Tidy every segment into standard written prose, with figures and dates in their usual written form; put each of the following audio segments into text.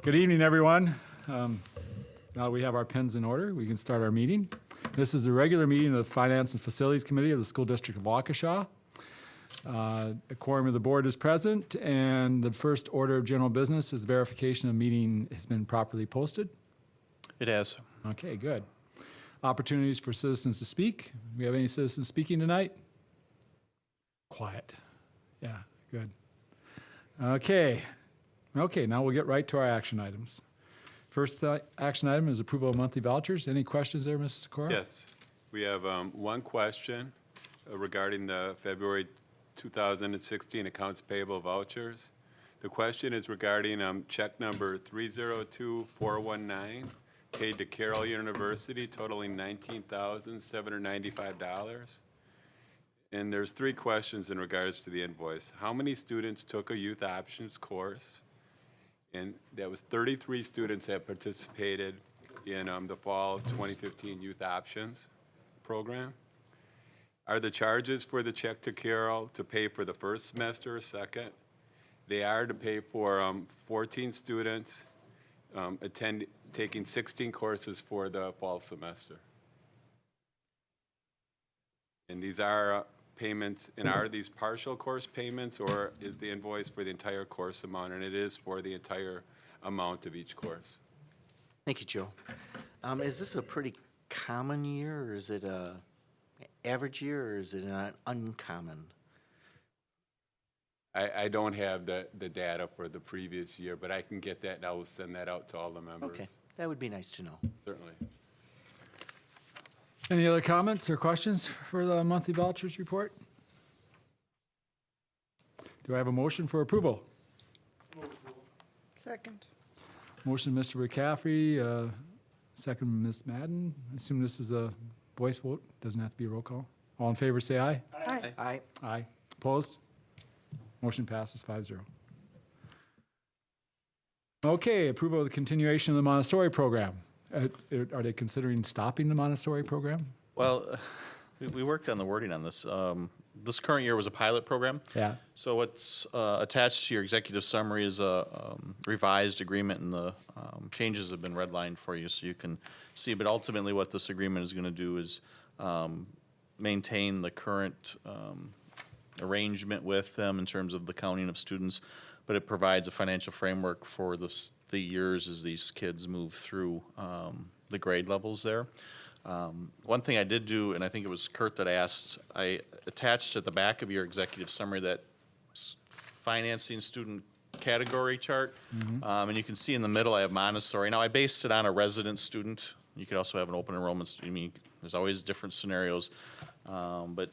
Good evening, everyone. Now that we have our pens in order, we can start our meeting. This is the regular meeting of the Finance and Facilities Committee of the School District of Waukesha. A quorum of the board is present, and the first order of general business is verification of meeting has been properly posted. It has. Okay, good. Opportunities for citizens to speak. Do we have any citizens speaking tonight? Quiet. Yeah, good. Okay, now we'll get right to our action items. First action item is approval of monthly vouchers. Any questions there, Mrs. Sikora? Yes, we have one question regarding the February 2016 accounts payable vouchers. The question is regarding check number 302419, paid to Carroll University, totaling $19,795. And there's three questions in regards to the invoice. How many students took a youth options course? And that was 33 students that participated in the fall 2015 Youth Options program. Are the charges for the check to Carroll to pay for the first semester or second? They are to pay for 14 students taking 16 courses for the fall semester. And these are payments, and are these partial course payments, or is the invoice for the entire course amount? And it is for the entire amount of each course. Thank you, Joe. Is this a pretty common year, or is it a average year, or is it an uncommon? I don't have the data for the previous year, but I can get that, and I will send that out to all the members. Okay, that would be nice to know. Certainly. Any other comments or questions for the monthly vouchers report? Do I have a motion for approval? Second. Motion, Mr. McCaffrey, second, Ms. Madden. I assume this is a voice vote, doesn't have to be a roll call. All in favor, say aye. Aye. Aye. Aye. Opposed? Motion passes 5-0. Okay, approval of the continuation of the Montessori program. Are they considering stopping the Montessori program? Well, we worked on the wording on this. This current year was a pilot program. Yeah. So what's attached to your executive summary is a revised agreement, and the changes have been redlined for you so you can see. But ultimately what this agreement is going to do is maintain the current arrangement with them in terms of the counting of students, but it provides a financial framework for the years as these kids move through the grade levels there. One thing I did do, and I think it was Kurt that asked, I attached at the back of your executive summary that financing student category chart. And you can see in the middle I have Montessori. Now I based it on a resident student. You could also have an open enrollment student. I mean, there's always different scenarios. But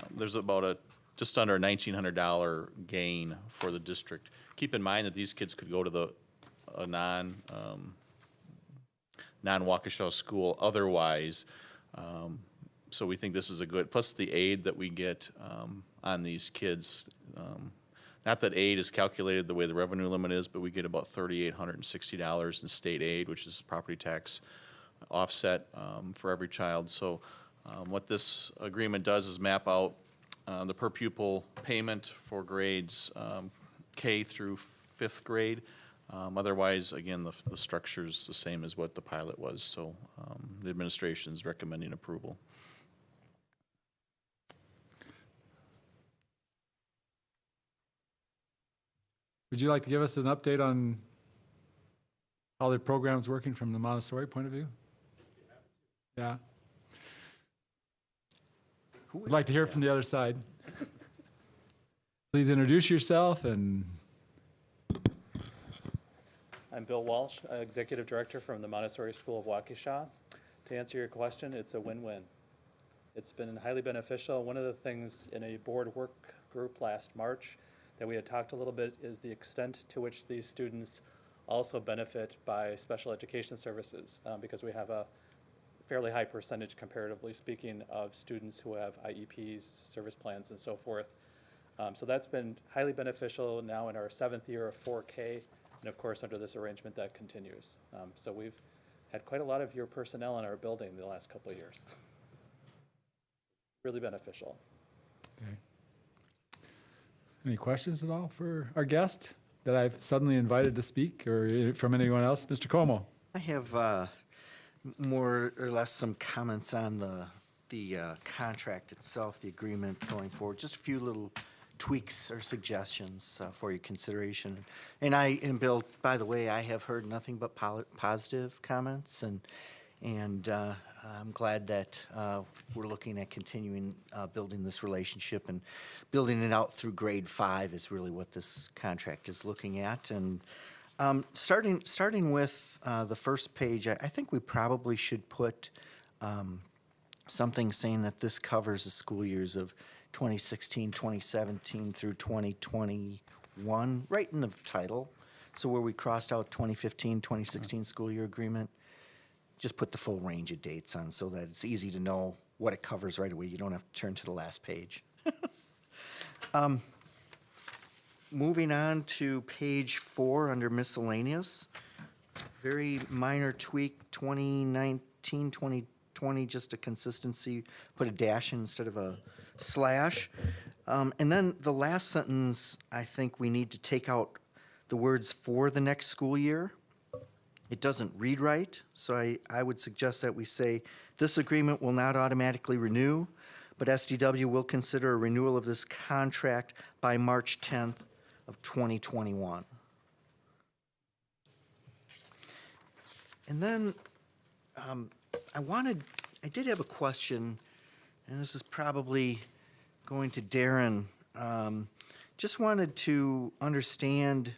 there's about just under a $1,900 gain for the district. Keep in mind that these kids could go to a non-Waukesha school otherwise. So we think this is a good, plus the aid that we get on these kids. Not that aid is calculated the way the revenue limit is, but we get about $3,860 in state aid, which is property tax offset for every child. So what this agreement does is map out the per pupil payment for grades K through 5th grade. Otherwise, again, the structure's the same as what the pilot was, so the administration's recommending approval. Would you like to give us an update on how the program's working from the Montessori point of view? Yeah. I'd like to hear from the other side. Please introduce yourself and I'm Bill Walsh, Executive Director from the Montessori School of Waukesha. To answer your question, it's a win-win. It's been highly beneficial. One of the things in a board work group last March that we had talked a little bit is the extent to which these students also benefit by special education services, because we have a fairly high percentage, comparatively speaking, of students who have IEPs, service plans, and so forth. So that's been highly beneficial now in our 7th year of 4K. And of course, under this arrangement, that continues. So we've had quite a lot of your personnel in our building the last couple of years. Really beneficial. okay. Any questions at all for our guest? that I've suddenly invited to speak, or from anyone else? Mr. Como? I have more or less some comments on the contract itself, the agreement going forward. Just a few little tweaks or suggestions for your consideration. And Bill, by the way, I have heard nothing but positive comments, and I'm glad that we're looking at continuing building this relationship and building it out through grade 5 is really what this contract is looking at. And starting with the first page, I think we probably should put something saying that this covers the school years of 2016, 2017 through 2021, right in the title. So where we crossed out 2015, 2016 school year agreement, just put the full range of dates on so that it's easy to know what it covers right away. You don't have to turn to the last page. Moving on to page 4 under miscellaneous. Very minor tweak, 2019, 2020, just a consistency, put a dash instead of a slash. And then the last sentence, I think we need to take out the words "for the next school year." It doesn't read right, so I would suggest that we say, "This agreement will not automatically renew, but SDW will consider a renewal of this contract by March 10th of 2021. And then I did have a question, and this is probably going to Darren. Just wanted to understand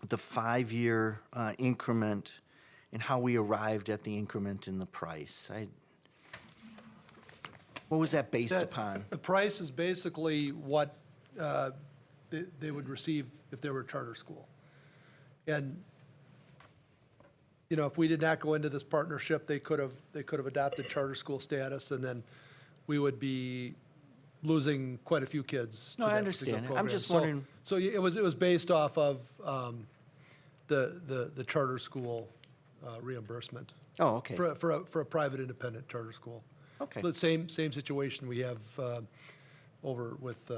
the 5-year increment and how we arrived at the increment in the price. What was that based upon? The price is basically what they would receive if they were a charter school. And, you know, if we did not go into this partnership, they could have adopted charter school status, and then we would be losing quite a few kids. No, to I that understand. particular I'm program. just wondering. So it was based off of the charter school reimbursement. Oh, okay. For a private independent charter school. Okay. The same situation we have over with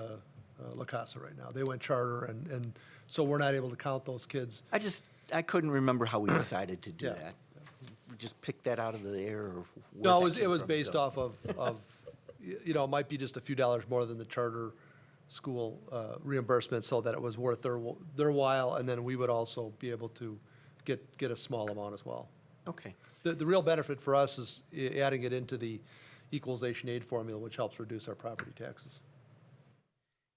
La Casa right now. They went charter, and so we're not able to count those kids. I couldn't remember how we decided to do Yeah. that. We just picked that out of the air, or where No, that it came was from, based so. off of, you know, it might be just a few dollars more than the charter school reimbursement, so that it was worth their while, and then we would also be able to get a small amount as well. Okay. The real benefit for us is adding it into the equalization aid formula, which helps reduce our property taxes.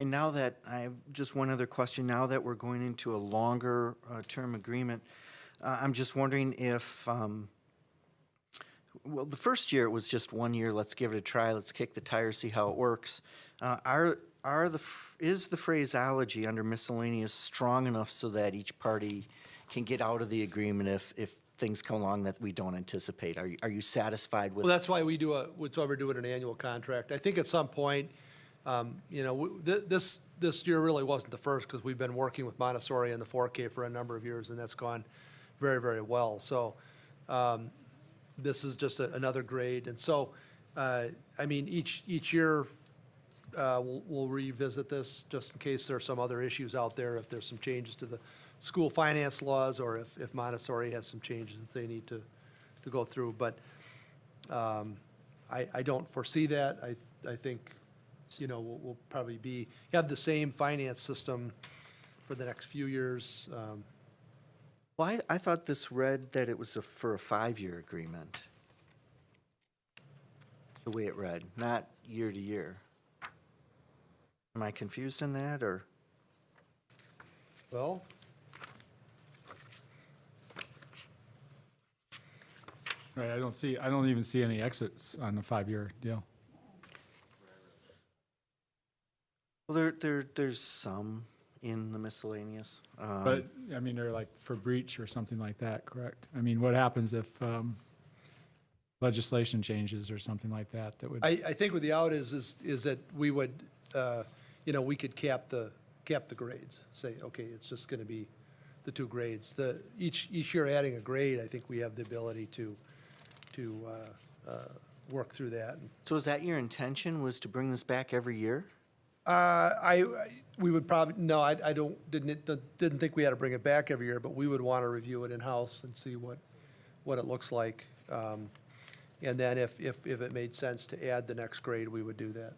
And now that, I have just one other question. Now that we're going into a longer term agreement, I'm just wondering if, well, the first year it was just 1 year, let's give it a try, let's kick the tires, see how it works. Is the phraseology under miscellaneous strong enough so that each party can get out of the agreement if things come along that we don't anticipate? Are you satisfied with? Well, that's why we're doing an annual contract. I think at some point, you know, this year really wasn't the first, because we've been working with Montessori and the 4K for a number of years, and that's gone very, very well. So this is just another grade. And so, I mean, each year, we'll revisit this, just in case there are some other issues out there, if there's some changes to the school finance laws, or if Montessori has some changes that they need to go through. But I don't foresee that. I think, you know, we'll probably have the same finance system for the next few years. Well, I thought this read that it was for a 5-year agreement. The way it read, not year to year. Am I confused in that, or? Well, Right, I don't even see any exits on the 5-year deal. Well, there's some in the miscellaneous. But, I mean, they're like for breach or something like that, correct? I mean, what happens if legislation changes or something like that that would? I think what the out is that we would, you know, we could cap the grades. Say, okay, it's just going to be the 2 grades. Each year adding a grade, I think we have the ability to work through that. So is that your intention, was to bring this back every year? We would probably, no, I didn't think we had to bring it back every year, but we would want to review it in-house and see what it looks like. And then if it made sense to add the next grade, we would do that.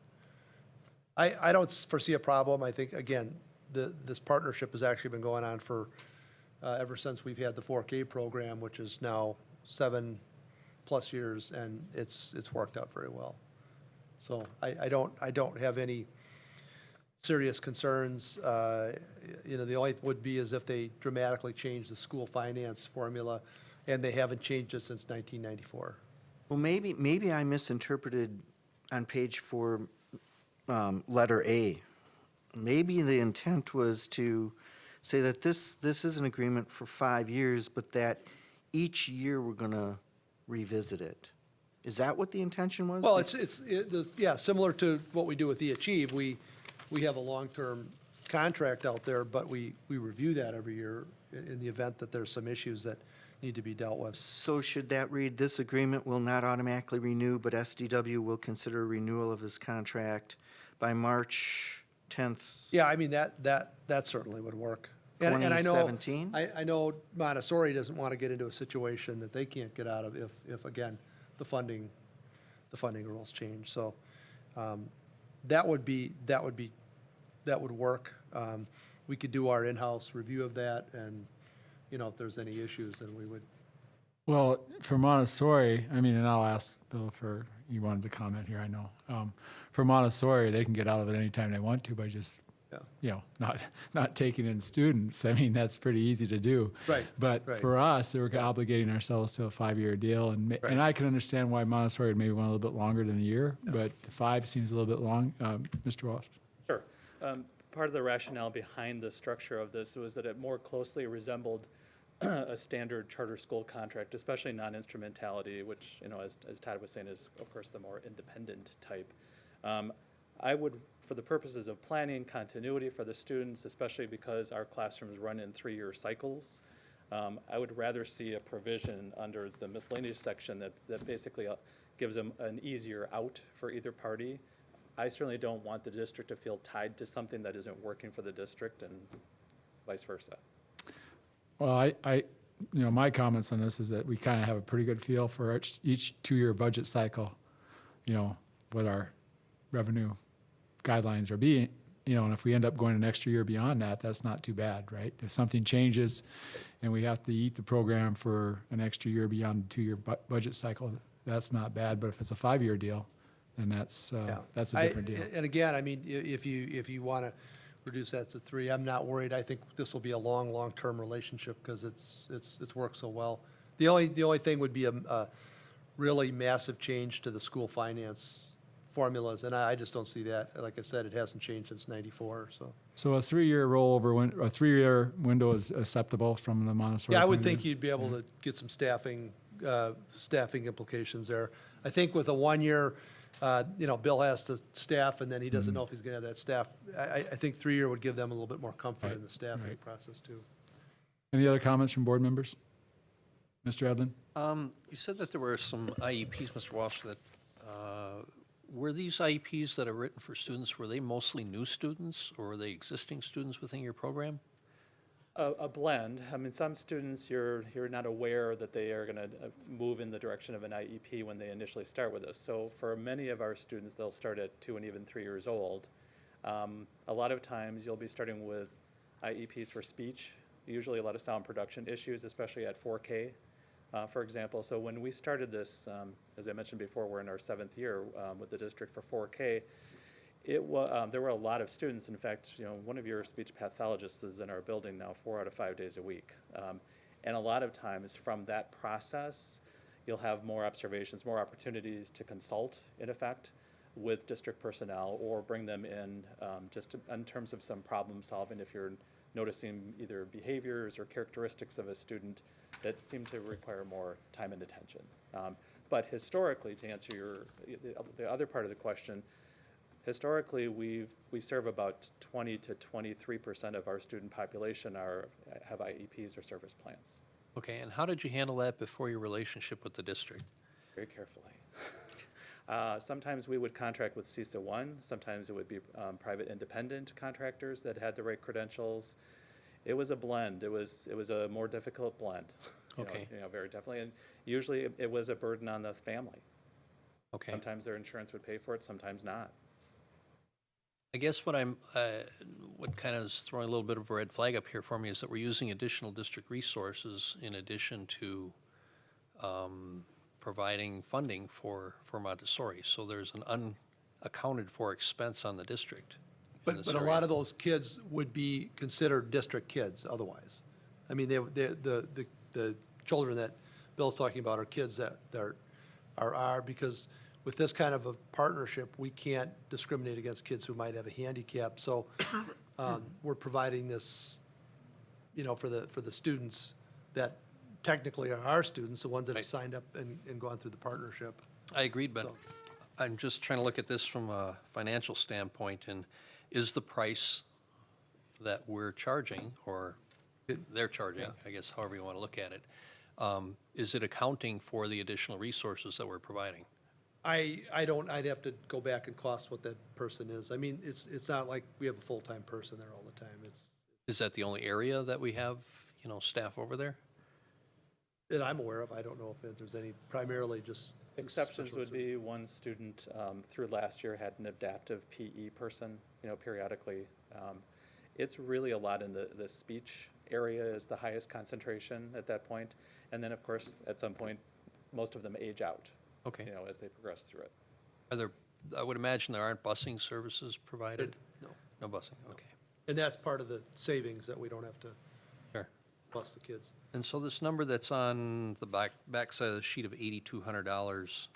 I don't foresee a problem. I think, again, this partnership has actually been going on for, ever since we've had the 4K program, which is now 7+ years, and it's worked out very well. So I don't have any serious concerns. The only would be is if they dramatically change the school finance formula, and they haven't changed it since 1994. Well, maybe I misinterpreted on page 4, letter A. Maybe the intent was to say that this is an agreement for 5 years, but that each year we're going to revisit it. Is that what the intention was? Well, yeah, similar to what we do with eAchieve, we have a long-term contract out there, but we review that every year in the event that there's some issues that need to be dealt with. So should that read, this agreement will not automatically renew, but SDW will consider renewal of this contract by March 10th? Yeah, I mean, that certainly would work. And I know, 2017? I know Montessori doesn't want to get into a situation that they can't get out of if again, the funding rules change. So, that would work. We could do our in-house review of that, and, if there's any issues, then we would. Well, for Montessori, I mean, and I'll ask Bill you wanted to comment here, I know. For Montessori, they can get out of it anytime they want to by just, Yeah. not taking in students. I mean, that's pretty easy to do. Right, But right. for us, we're obligating ourselves to a 5-year deal. And I can understand why Montessori would maybe want a little bit longer than a year, but 5 seems a little bit long. Mr. Walsh? Sure. Part of the rationale behind the structure of this was that it more closely resembled a standard charter school contract, especially non-instrumentality, which, as Todd was saying, is, of course, the more independent type. I would, for the purposes of planning continuity for the students, especially because our classrooms run in 3-year cycles, I would rather see a provision under the miscellaneous section that basically gives them an easier out for either party. I certainly don't want the district to feel tied to something that isn't working for the district, and vice versa. Well, my comments on this is that we kind of have a pretty good feel for each 2-year budget cycle, what our revenue guidelines are being, and if we end up going an extra year beyond that, that's not too bad, right? If something changes and we have to eat the program for an extra year beyond the 2-year budget cycle, that's not bad. But if it's a 5-year deal, then that's a different deal. And again, I mean, if you want to reduce that to 3, I'm not worried. I think this will be a long-term relationship because it's worked so well. The only thing would be a really massive change to the school finance formulas, and I just don't see that. Like I said, it hasn't changed since '94. So a 3-year rollover, a 3-year window is acceptable from the Montessori. Yeah, I point would of think view? you'd be able to get some staffing implications there. I think with a 1-year, Bill has to staff, and then he doesn't know if he's going to have that staff. I think 3-year would give them a little bit more comfort in the staffing right. process too. Any other comments from board members? Mr. Edlin? You said that there were some IEPs, Mr. Walsh, that, were these IEPs that are written for students, were they mostly new students, or were they existing students within your program? A blend. I mean, some students, you're not aware that they are going to move in the direction of an IEP when they initially start with us. So for many of our students, they'll start at 2 and even 3 years old. A lot of times, you'll be starting with IEPs for speech, usually a lot of sound production issues, especially at 4K. For example, so when we started this, as I mentioned before, we're in our 7th year with the district for 4K. There were a lot of students. In fact, one of your speech pathologists is in our building now 4 out of 5 days a week. And a lot of times from that process, you'll have more observations, more opportunities to consult, in effect, with district personnel or bring them in just in terms of some problem solving if you're noticing either behaviors or characteristics of a student that seem to require more time and attention. But historically, to answer the other part of the question, historically, we serve about 20 to 23% of our student population have IEPs or service plans. Okay, and how did you handle that before your relationship with the district? Very carefully. Sometimes we would contract with CISA 1, sometimes it would be private independent contractors that had the right credentials. It was a blend. It was a more difficult blend. Okay. Very definitely. And usually it was a burden on the family. Okay. Sometimes their insurance would pay for it, sometimes not. I guess what kind of is throwing a little bit of a red flag up here for me is that we're using additional district resources in addition to providing funding for Montessori. So there's an unaccounted for expense on the district. in But this a area. lot of those kids would be considered district kids otherwise. I mean, the children that Bill's talking about are kids that are, because with this kind of a partnership, we can't discriminate against kids who might have a handicap. So we're providing this, for the students that technically are our students, the ones that have Right. signed up and gone through the partnership. I agreed, but So- I'm just trying to look at this from a financial standpoint, and is the price that we're charging, or they're charging, I guess however you want to look at it, is it accounting for the additional resources that we're providing? I'd have to go back and cost what that person is. I mean, it's not like we have a full-time person there all the time. Is that the only area that we have, staff over there? That I'm aware of. I don't know if there's any, primarily just. Exceptions would specialists. be one student through last year had an adaptive PE person, periodically. It's really a lot in the speech area is the highest concentration at that point. And then, of course, at some point, most of them age out, Okay. as they progress through it. I would imagine there aren't busing services provided? No. No busing, okay. And that's part of the savings, that we don't have to Sure. bus the kids. And so this number that's on the backside of the sheet of $8,200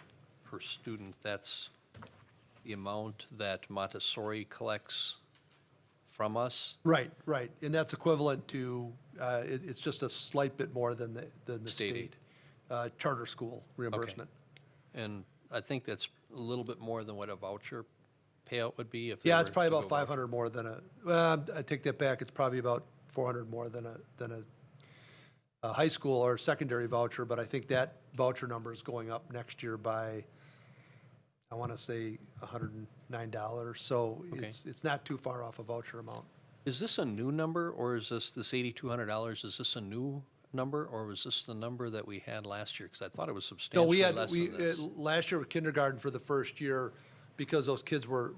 per student, that's the amount that Montessori collects from us? Right. And that's equivalent to, it's just a slight bit more than the State state aid. charter school reimbursement. And I think that's a little bit more than what a voucher payout would be if they Yeah, were it's probably to about go voucher. 500 more than I take that back. It's probably about 400 more than a high school or secondary voucher, but I think that voucher number is going up next year by, I want to say $109. So Okay. it's not too far off a voucher amount. Is this a new number, or is this $8,200, is this a new number, or was this the number that we had last year? Because I thought it was No, substantially less than this. last year with kindergarten for the first year, because those kids were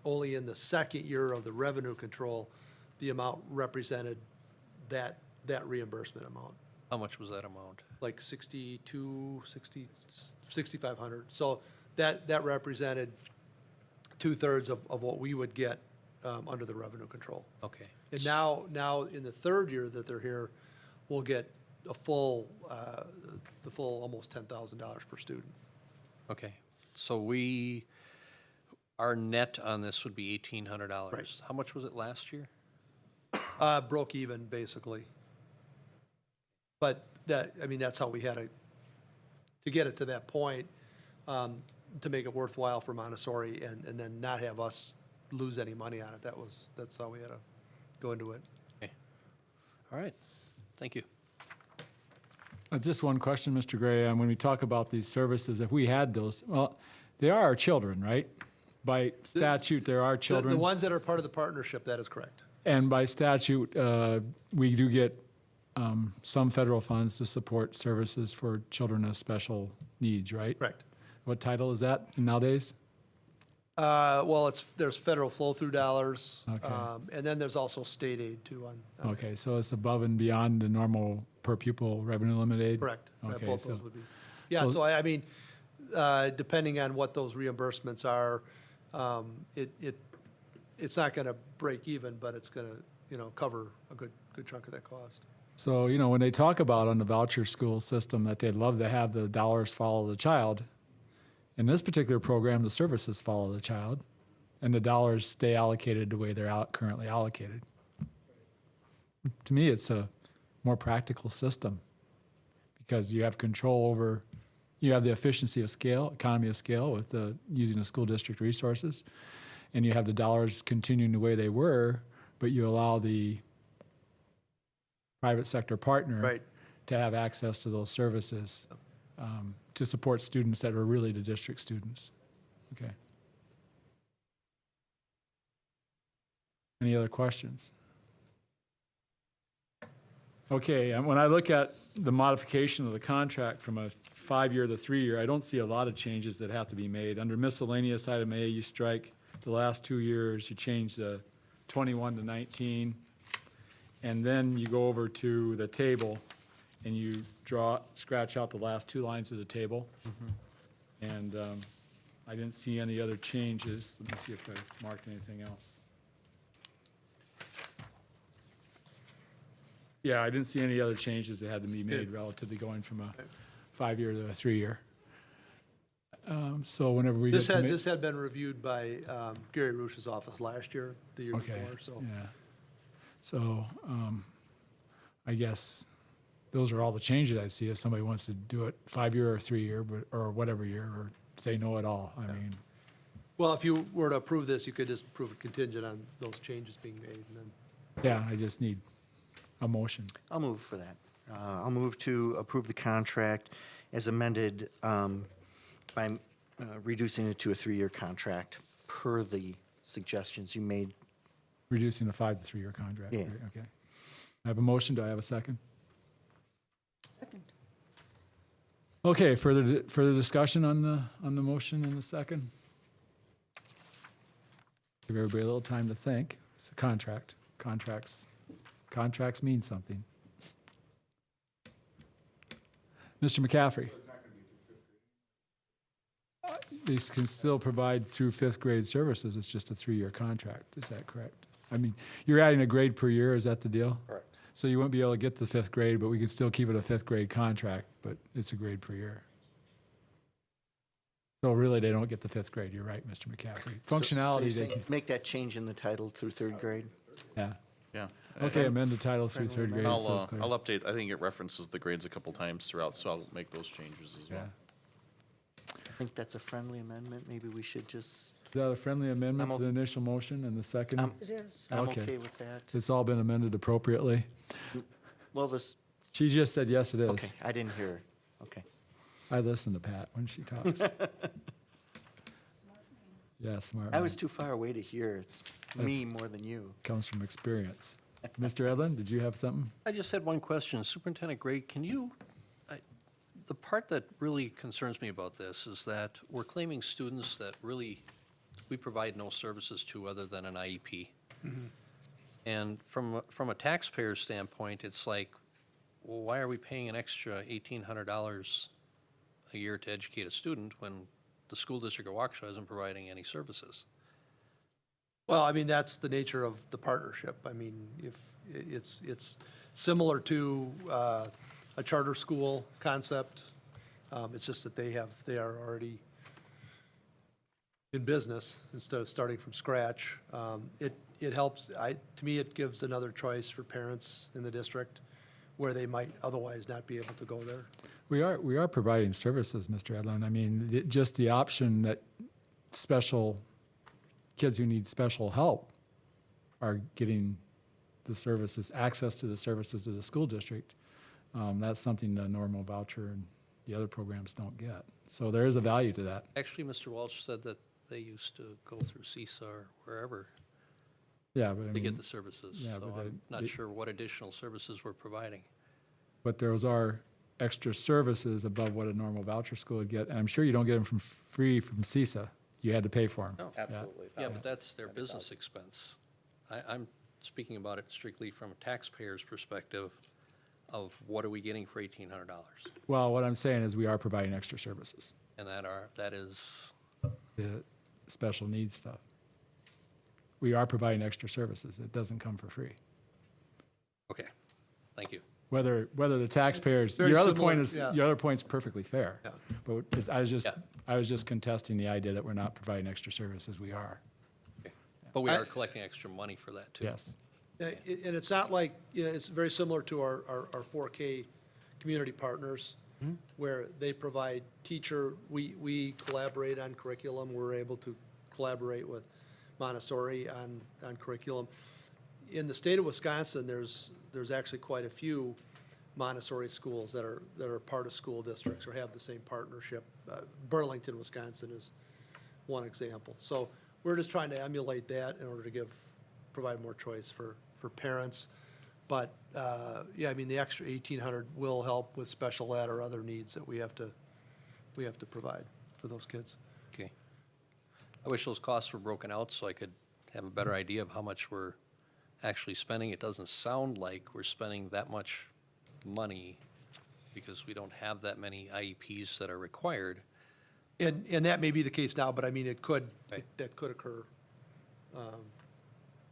only in the second year of the revenue control, the amount represented that reimbursement amount, How much was that amount? like 6,500. So that represented 2/3 of what we would get under the revenue control. Okay. And now in the third year that they're here, we'll get the full almost $10,000 per student. Okay, so our net on this would be $1,800. Right. How much was it last year? Broke even, basically. But that's how we had to get it to that point, to make it worthwhile for Montessori and then not have us lose any money on it. That's how we had to go into it. Okay, all right, thank you. Just one question, Mr. Gray. When we talk about these services, if we had those, well, they are our children, right? By statute, there are The children. ones that are part of the partnership, that is correct. And by statute, we do get some federal funds to support services for children of special needs, right? Correct. What title is that nowadays? Well, there's federal flow-through dollars. Okay. And then there's also state aid too on. Okay, so it's above and beyond the normal per pupil revenue limit aid? Correct. Okay, Both so, those would be. Yeah, so- so I mean, depending on what those reimbursements are, it's not going to break even, but it's going to, cover a good chunk of that cost. so, when they talk about on the voucher school system that they'd love to have the dollars follow the child, in this particular program, the services follow the child, and the dollars stay allocated the way they're currently allocated. To me, it's a more practical system because you have control over, you have the efficiency of scale, economy of scale with using the school district resources, and you have the dollars continuing the way they were, but you allow the private sector partner Right. to have access to those services. to support students that are really the district students. Okay. Any other questions? Okay, and when I look at the modification of the contract from a 5-year to 3-year, I don't see a lot of changes that have to be made. Under miscellaneous item A, you strike the last 2 years, you change the 21 to 19, and then you go over to the table and you scratch out the last 2 lines of the table. And I didn't see any other changes. Let me see if I marked anything else. Yeah, I didn't see any other changes that had to be made relatively going from a 5-year to a 3-year. So whenever we get This to had, ma- this had been reviewed by Gary Rush's office last year, the year Okay, before, so. yeah. So, I guess those are all the changes I see. If somebody wants to do it 5-year or 3-year, but, or whatever year, or say no at all, I mean, Well, if you were to approve this, you could just approve a contingent on those changes being made, and then. yeah, I just need a motion. I'll move for that. I'll move to approve the contract as amended by reducing it to a 3-year contract per the suggestions you made. Reducing the 5 to 3-year contract. Yeah. right, Okay. I have a motion. Do I have a second? Second. Okay, further discussion on the motion and the second? Give everybody a little time to think. It's a contract. Contracts mean something. Mr. McCaffrey? These can still provide through 5th grade services. It's just a 3-year contract. Is that correct? I mean, you're adding a grade per year. Is that the deal? Correct. So you won't be able to get to 5th grade, but we can still keep it a 5th grade contract, but it's a grade per year. So really, they don't get the 5th grade. You're right, Mr. McCaffrey. So Functionality, you're they saying can, make that change in the title through 3rd grade? yeah. Yeah. Okay, amend the title through 3rd grade. I'll, so it's clear. I'll update, I think it references the grades a couple times throughout, so I'll make those changes as Yeah. well. I think that's a friendly amendment. Maybe we should just, Is that a friendly amendment I'm to the initial motion and the second? It is. I'm Okay. okay with that. It's all been amended appropriately? Well, this, She just said, yes, it is. okay, I didn't hear. Okay. I listen to Pat when she talks. Yeah, smart. I man. was too far away to hear. It's me more than you. Comes from experience. Mr. Edlin, did you have something? I just had one question. Superintendent Gray, can you, the part that really concerns me about this is that we're claiming students that really, we provide no services to other than an IEP. And from a taxpayer standpoint, it's like, well, why are we paying an extra $1,800 a year to educate a student when the school district of Waukesha isn't providing any services? Well, I mean, that's the nature of the partnership. I mean, if, it's similar to a charter school concept. It's just that they are already in business instead of starting from scratch. It helps, to me, it gives another choice for parents in the district where they might otherwise not be able to go there. We are providing services, Mr. Edlin. I mean, just the option that kids who need special help are getting the services, access to the services of the school district. That's something the normal voucher and the other programs don't get. So there is a value to that. Actually, Mr. Walsh said that they used to go through CISA or wherever Yeah, but I to mean, get the services. yeah, So but I'm they- not sure what additional services we're providing. but those are extra services above what a normal voucher school would get. And I'm sure you don't get them from free from CISA. You had to pay for them. No. Absolutely. Yeah, but that's their business expense. I'm speaking about it strictly from a taxpayer's perspective of what are we getting for $1,800? Well, what I'm saying is we are providing extra services, And that is, the special needs stuff. We are providing extra services. It doesn't come for free. okay, thank you. Whether the taxpayers, Very your other similar, point is, yeah. your other point's perfectly fair. Yeah. But it's, I Yeah. was just contesting the idea that we're not providing extra services. We are, Okay. But we are collecting extra money for that, too. yes. And it's not like, it's very similar to our 4K community partners, where they provide we collaborate on curriculum, we're able to collaborate with Montessori on curriculum. In the state of Wisconsin, there's actually quite a few Montessori schools that are part of school districts or have the same partnership. Burlington, Wisconsin is one example. So we're just trying to emulate that in order to provide more choice for parents. But, yeah, I mean, the extra 1,800 will help with special ed or other needs that we have to provide for those kids. Okay. I wish those costs were broken out so I could have a better idea of how much we're actually spending. It doesn't sound like we're spending that much money because we don't have that many IEPs that are required. And that may be the case now, but I mean, Right. that could occur in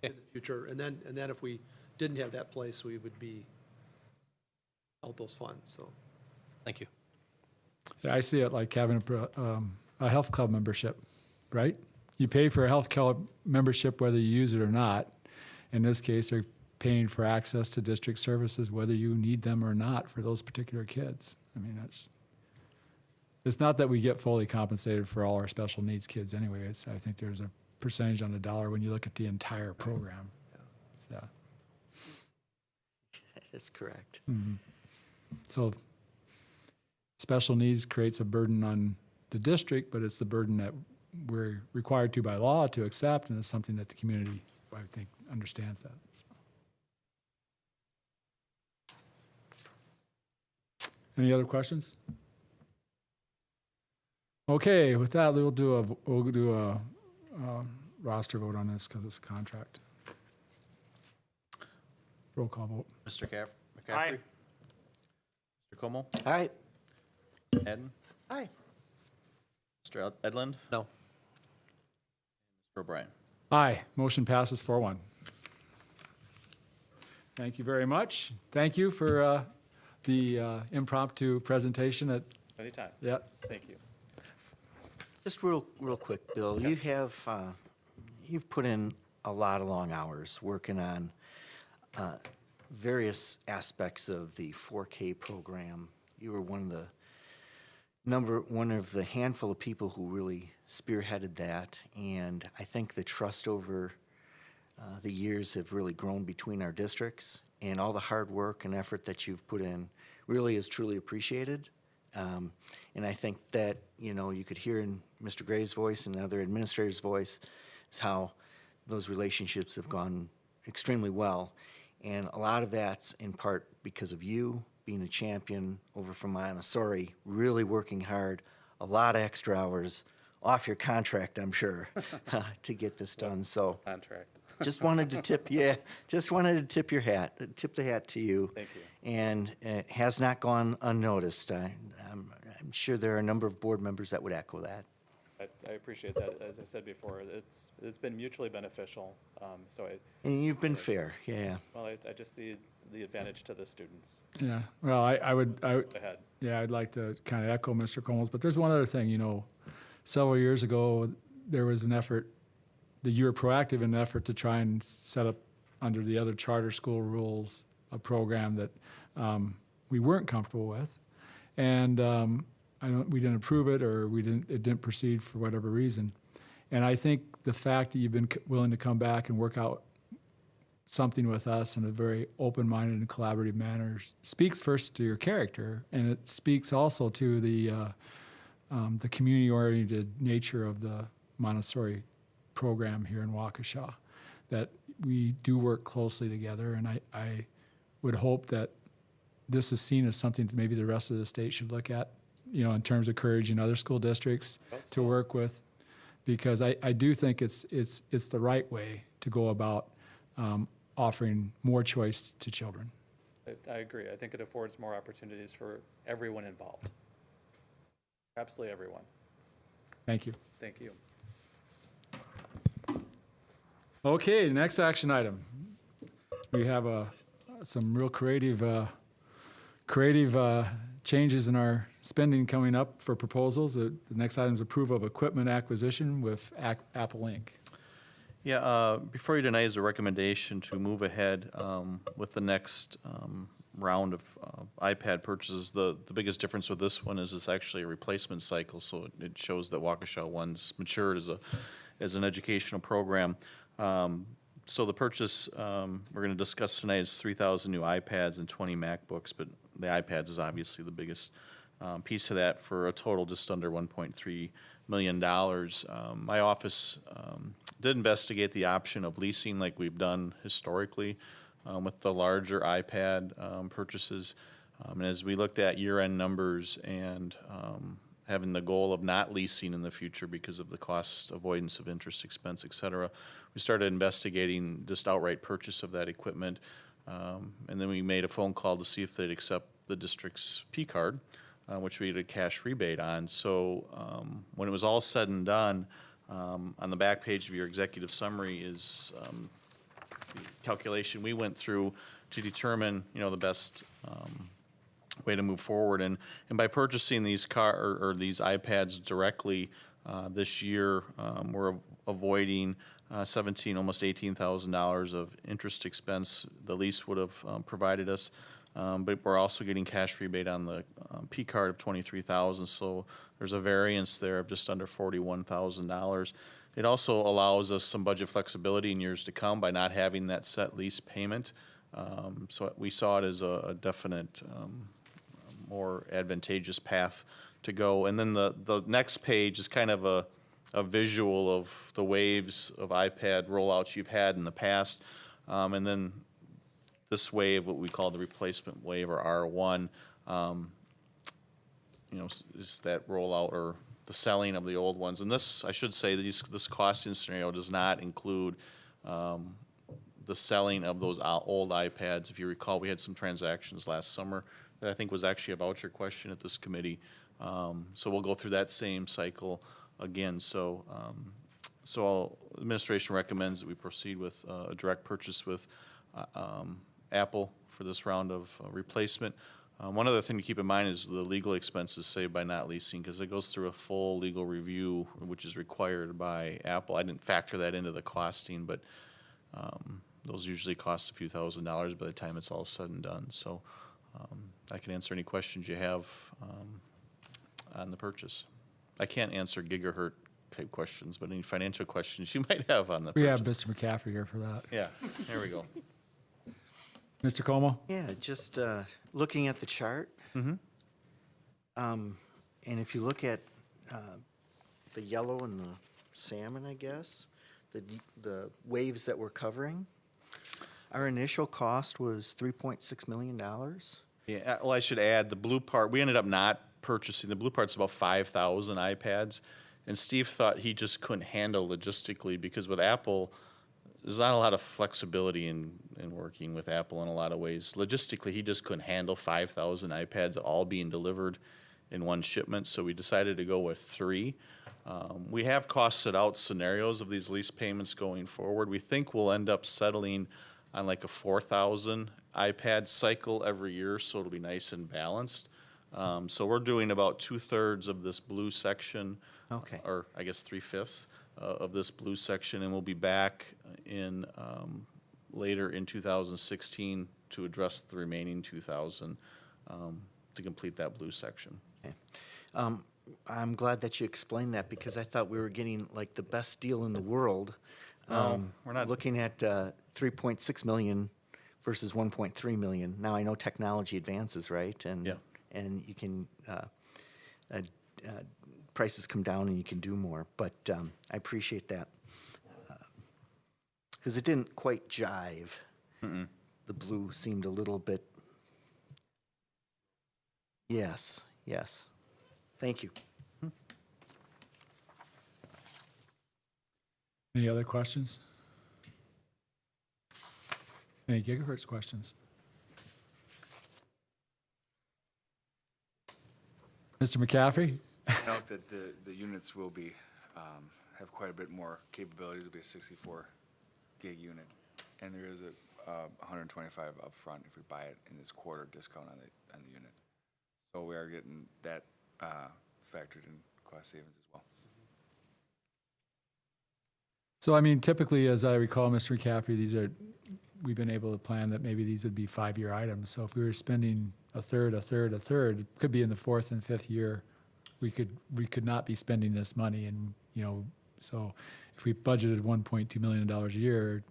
Yeah. the future. And then if we didn't have that place, we would be out those funds, so. Thank you. Yeah, I see it like having a health club membership, right? You pay for a health club membership whether you use it or not. In this case, they're paying for access to district services whether you need them or not for those particular kids. I mean, it's not that we get fully compensated for all our special needs kids anyway. I think there's a percentage on the dollar when you look at the entire program. So, That's correct. so special needs creates a burden on the district, but it's the burden that we're required to by law to accept, and it's something that the community, I think, understands that. So. Any other questions? Okay, with that, we'll do a roster vote on this because it's a contract. Roll call vote. Mr. McCaffrey? Aye. Mr. Como? All right. Eden? Aye. Mr. Edlund? No. Mr. O'Brien? Aye, motion passes 4-1. Thank you very much. Thank you for the impromptu presentation at, Anytime. yeah. Thank you. Just real quick, Bill, you have, you've put in a lot of long hours working on various aspects of the 4K program. You were one of the handful of people who really spearheaded that, and I think the trust over the years have really grown between our districts, and all the hard work and effort that you've put in really is truly appreciated. And I think that, you could hear in Mr. Gray's voice and other administrators' voice is how those relationships have gone extremely well. And a lot of that's in part because of you being a champion over from Montessori, really working hard, a lot of extra hours off your contract, I'm sure, to get this done. So Contract. just wanted to tip the hat to you. Thank you. And it has not gone unnoticed. I'm sure there are a number of board members that would echo that. I appreciate that. As I said before, it's been mutually beneficial. So And you've been fair, yeah. I just see the advantage to the students. Yeah, well, I would, Ahead. yeah, I'd like to kind of echo Mr. Combs, but there's one other thing, several years ago, there was an effort, that you were proactive in an effort to try and set up under the other charter school rules, a program that we weren't comfortable with. And we didn't approve it, or it didn't proceed for whatever reason. And I think the fact that you've been willing to come back and work out something with us in a very open-minded and collaborative manner speaks first to your character, and it speaks also to the community-oriented nature of the Montessori program here in Waukesha, that we do work closely together, and I would hope that this is seen as something that maybe the rest of the state should look at, in terms of encouraging other school districts to work with, because I do think it's the right way to go about offering more choice to children. I agree. I think it affords more opportunities for everyone involved. Absolutely everyone. Thank you. Thank you. Okay, next action item. We have some real creative changes in our spending coming up for proposals. The next item is approval of equipment acquisition with Apple Inc. Yeah, before you tonight is a recommendation to move ahead with the next round of iPad purchases. The biggest difference with this one is it's actually a replacement cycle, so it shows that Waukesha One's matured as an educational program. So the purchase we're going to discuss tonight is 3,000 new iPads and 20 MacBooks, but the iPads is obviously the biggest piece of that, for a total just under $1.3 million. My office did investigate the option of leasing like we've done historically with the larger iPad purchases. And as we looked at year-end numbers and having the goal of not leasing in the future because of the cost avoidance of interest expense, et cetera, we started investigating just outright purchase of that equipment. And then we made a phone call to see if they'd accept the district's P card, which we had a cash rebate on. So when it was all said and done, on the back page of your executive summary is the calculation we went through to determine, the best way to move forward. And by purchasing these these iPads directly this year, we're avoiding almost $18,000 of interest expense the lease would have provided us. But we're also getting cash rebate on the P card of $23,000, so there's a variance there of just under $41,000. It also allows us some budget flexibility in years to come by not having that set lease payment. So we saw it as a definite more advantageous path to go. And then the next page is kind of a visual of the waves of iPad rollouts you've had in the past. And then this wave, what we call the replacement wave, or R1, is that rollout or the selling of the old ones. And this, I should say, this costing scenario does not include the selling of those old iPads. If you recall, we had some transactions last summer that I think was actually a voucher question at this committee. So we'll go through that same cycle again. So administration recommends that we proceed with a direct purchase with Apple for this round of replacement. One other thing to keep in mind is the legal expenses saved by not leasing, because it goes through a full legal review, which is required by Apple. I didn't factor that into the costing, but those usually cost a few $1,000s by the time it's all said and done. So I can answer any questions you have on the purchase. I can't answer gigahertz type questions, but any financial questions you might have on the We purchase. have Mr. McCaffrey here for that. Yeah, there we go. Mr. Como? Yeah, just looking at the chart. And if you look at the yellow and the salmon, I guess, the waves that we're covering, our initial cost was $3.6 million. Yeah, well, I should add, the blue part, we ended up not purchasing, the blue part's about 5,000 iPads, and Steve thought he just couldn't handle logistically, because with Apple, there's not a lot of flexibility in working with Apple in a lot of ways. Logistically, he just couldn't handle 5,000 iPads all being delivered in one shipment, so we decided to go with 3. We have costed out scenarios of these lease payments going forward. We think we'll end up settling on like a 4,000 iPad cycle every year, so it'll be nice and balanced. So we're doing about 2/3 of this blue section. Okay. Or I guess 3/5 of this blue section, and we'll be back in later in 2016 to address the remaining 2,000 to complete that blue section. Okay. I'm glad that you explained that, because I thought we were getting like the best deal in the world. We're not. Looking at 3.6 million versus 1.3 million. Now, I know technology advances, right? And Yeah. and you can prices come down and you can do more. But I appreciate that, because it didn't quite jive. The blue seemed a little bit. Yes. Thank you. Any other questions? Any gigahertz questions? Mr. McCaffrey? Note that the units will be, have quite a bit more capabilities. It'll be a 64 gig unit. And there is a 125 upfront if we buy it in this quarter discount on the unit. So we are getting that factored in cost savings as well. So, I mean, typically, as I recall, Mr. McCaffrey, we've been able to plan that maybe these would be 5-year items. So if we were spending a third, it could be in the 4th and 5th year, we could not be spending this money. And, so if we budgeted $1.2 million a year,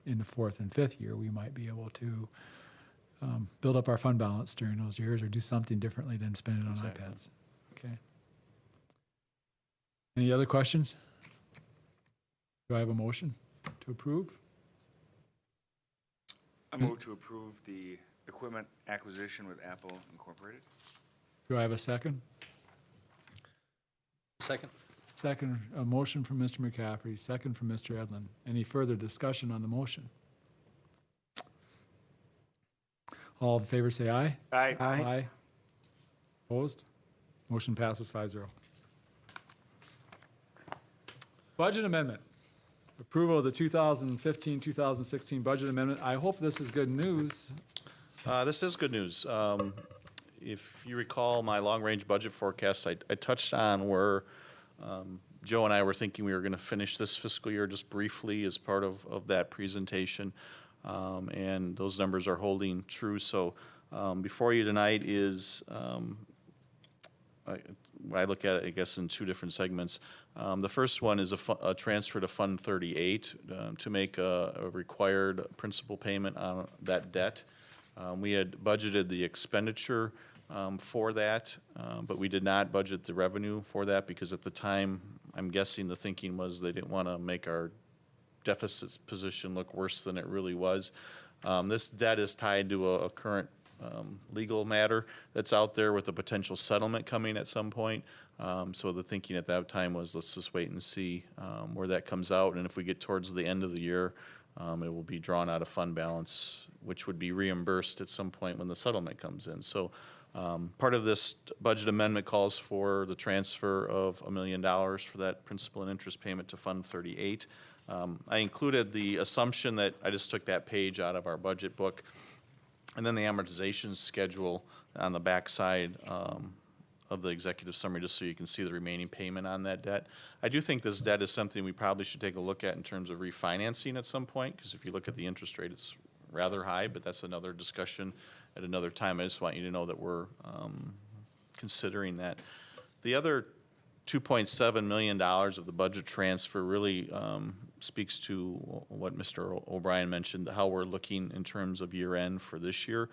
in the 4th and 5th year, we might be able to build up our fund balance during those years or do something differently than spend it on Exactly. iPads. Okay. Any other questions? Do I have a motion to approve? I move to approve the equipment acquisition with Apple Incorporated. Do I have a second? Second? Second, a motion from Mr. McCaffrey, second from Mr. Edlin. Any further discussion on the motion? All in favor say aye. Aye. Aye. Opposed? Motion passes 5-0. Budget amendment. Approval of the 2015-2016 budget amendment. I hope this is good news. This is good news. If you recall my long-range budget forecast, I touched on where Joe and I were thinking we were going to finish this fiscal year just briefly as part of that presentation. And those numbers are holding true. So before you tonight is, I look at it, I guess, in two different segments. The first one is a transfer to Fund 38 to make a required principal payment on that debt. We had budgeted the expenditure for that, but we did not budget the revenue for that because at the time, I'm guessing the thinking was they didn't want to make our deficit position look worse than it really was. This debt is tied to a current legal matter that's out there with a potential settlement coming at some point. So the thinking at that time was, let's just wait and see where that comes out. And if we get towards the end of the year, it will be drawn out of fund balance, which would be reimbursed at some point when the settlement comes in. So part of this budget amendment calls for the transfer of $1 million for that principal and interest payment to Fund 38. I included the assumption that I just took that page out of our budget book, and then the amortization schedule on the backside of the executive summary, just so you can see the remaining payment on that debt. I do think this debt is something we probably should take a look at in terms of refinancing at some point, because if you look at the interest rate, it's rather high, but that's another discussion at another time. I just want you to know that we're considering that. The other $2.7 million of the budget transfer really speaks to what Mr. O'Brien mentioned, how we're looking in terms of year end for this year.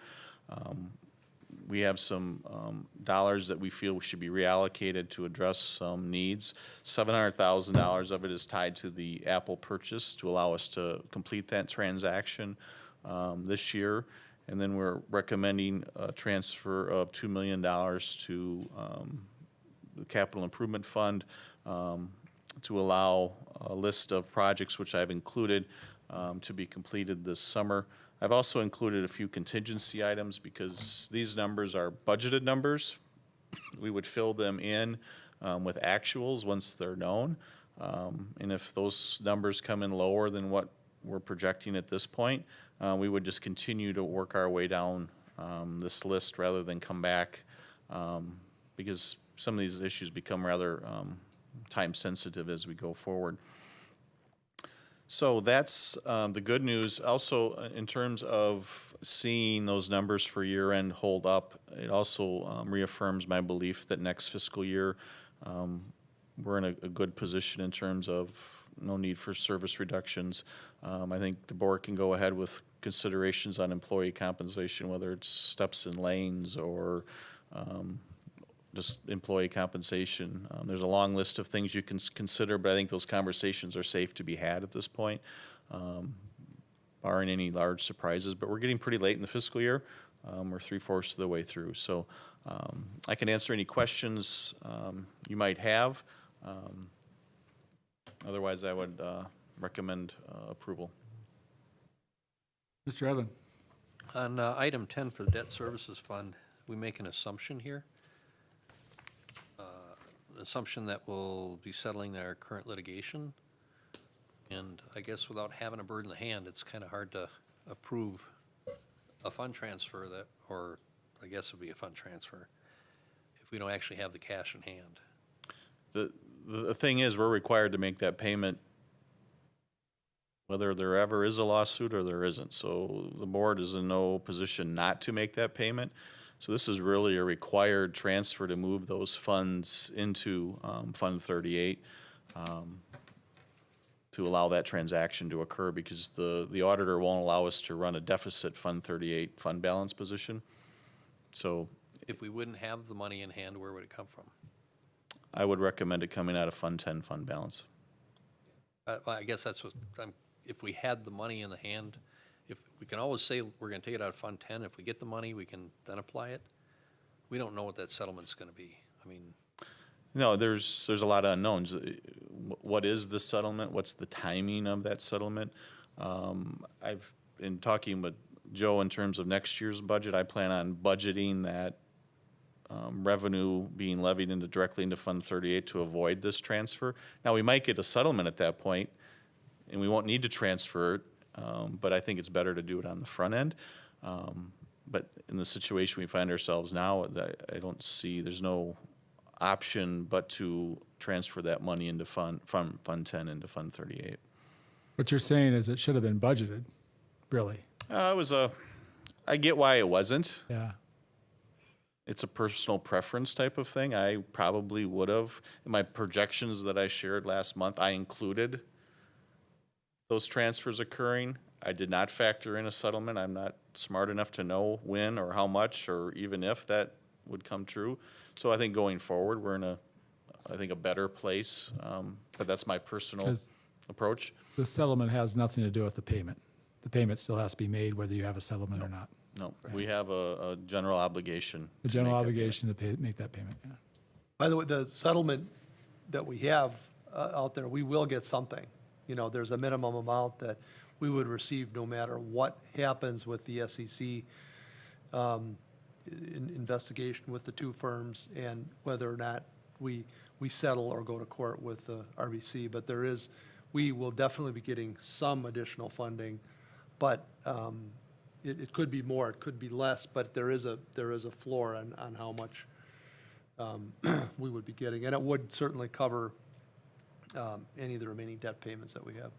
We have some dollars that we feel should be reallocated to address some needs. $700,000 of it is tied to the Apple purchase to allow us to complete that transaction this year. And then we're recommending a transfer of $2 million to the Capital Improvement Fund to allow a list of projects which I've included to be completed this summer. I've also included a few contingency items because these numbers are budgeted numbers. We would fill them in with actuals once they're known. And if those numbers come in lower than what we're projecting at this point, we would just continue to work our way down this list rather than come back because some of these issues become rather time sensitive as we go forward. So that's the good news. Also, in terms of seeing those numbers for year end hold up, it also reaffirms my belief that next fiscal year we're in a good position in terms of no need for service reductions. I think the board can go ahead with considerations on employee compensation, whether it's steps in lanes or just employee compensation. There's a long list of things you can consider, but I think those conversations are safe to be had at this point, barring any large surprises. But we're getting pretty late in the fiscal year. We're 3/4 of the way through. So I can answer any questions you might have. Otherwise, I would recommend approval. Mr. Edlin? On item 10 for the debt services fund, we make an assumption here. Assumption that we'll be settling our current litigation. And I guess without having a bird in the hand, it's kind of hard to approve a fund transfer that, or I guess it would be a fund transfer, if we don't actually have the cash in hand. The thing is, we're required to make that payment whether there ever is a lawsuit or there isn't. So the board is in no position not to make that payment. So this is really a required transfer to move those funds into Fund 38 to to allow that transaction to occur because the auditor won't allow us to run a deficit Fund 38 fund balance position. So If we wouldn't have the money in hand, where would it come from? I would recommend it coming out of Fund 10 fund balance. I guess that's what, if we had the money in the hand, if, we can always say we're gonna take it out of Fund 10. If we get the money, we can then apply it. We don't know what that settlement's gonna be. I mean, No, there's a lot of unknowns. What is the settlement? What's the timing of that settlement? I've been talking with Joe in terms of next year's budget. I plan on budgeting that revenue being levied directly into Fund 38 to avoid this transfer. Now, we might get a settlement at that point, and we won't need to transfer it, but I think it's better to do it on the front end. But in the situation we find ourselves now, I don't see, there's no option but to transfer that money into from Fund 10 into Fund 38. What you're saying is it should have been budgeted, really. I get why it wasn't. Yeah. It's a personal preference type of thing. I probably would have, in my projections that I shared last month, I included those transfers occurring. I did not factor in a settlement. I'm not smart enough to know when or how much or even if that would come true. So I think going forward, we're in a better place. But that's my personal 'Cause approach. the settlement has nothing to do with the payment. The payment still has to be made whether you have a settlement or not. No, we have a general obligation. The to general make that payment. obligation to make that payment, yeah. By the way, the settlement that we have out there, we will get something. You know, there's a minimum amount that we would receive no matter what happens with the SEC investigation with the two firms and whether or not we settle or go to court with the RBC. But we will definitely be getting some additional funding, but it could be more, it could be less, but there is a floor on how much we would be getting. And it would certainly cover any of the remaining debt payments that we have.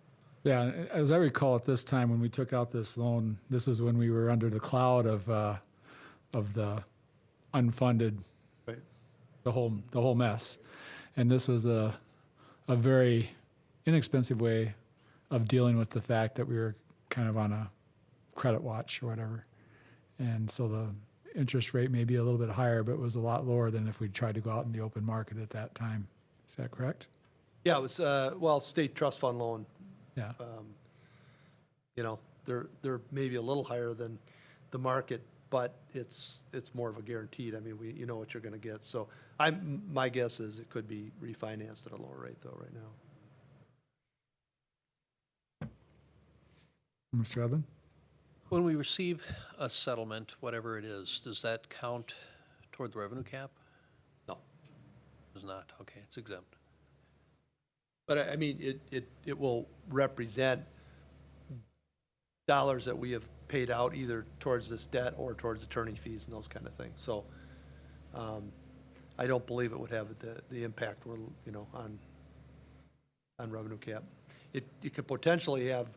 Yeah, and as I recall at this time when we took out this loan, this is when we were under the cloud of the unfunded, Right. the whole mess. And this was a very inexpensive way of dealing with the fact that we were kind of on a credit watch or whatever. And so the interest rate may be a little bit higher, but it was a lot lower than if we tried to go out in the open market at that time. Is that correct? Yeah, it was, state trust fund loan, Yeah. you know, they're maybe a little higher than the market, but it's more of a guaranteed. I mean, you know what you're gonna get. So my guess is it could be refinanced at a lower rate though right now. Mr. Evan? when we receive a settlement, whatever it is, does that count toward the revenue cap? No. Does not, okay, it's exempt. But I mean, it will represent dollars that we have paid out either towards this debt or towards attorney fees and those kind of things. So I don't believe it would have the impact we're, you know, on revenue cap. It could potentially have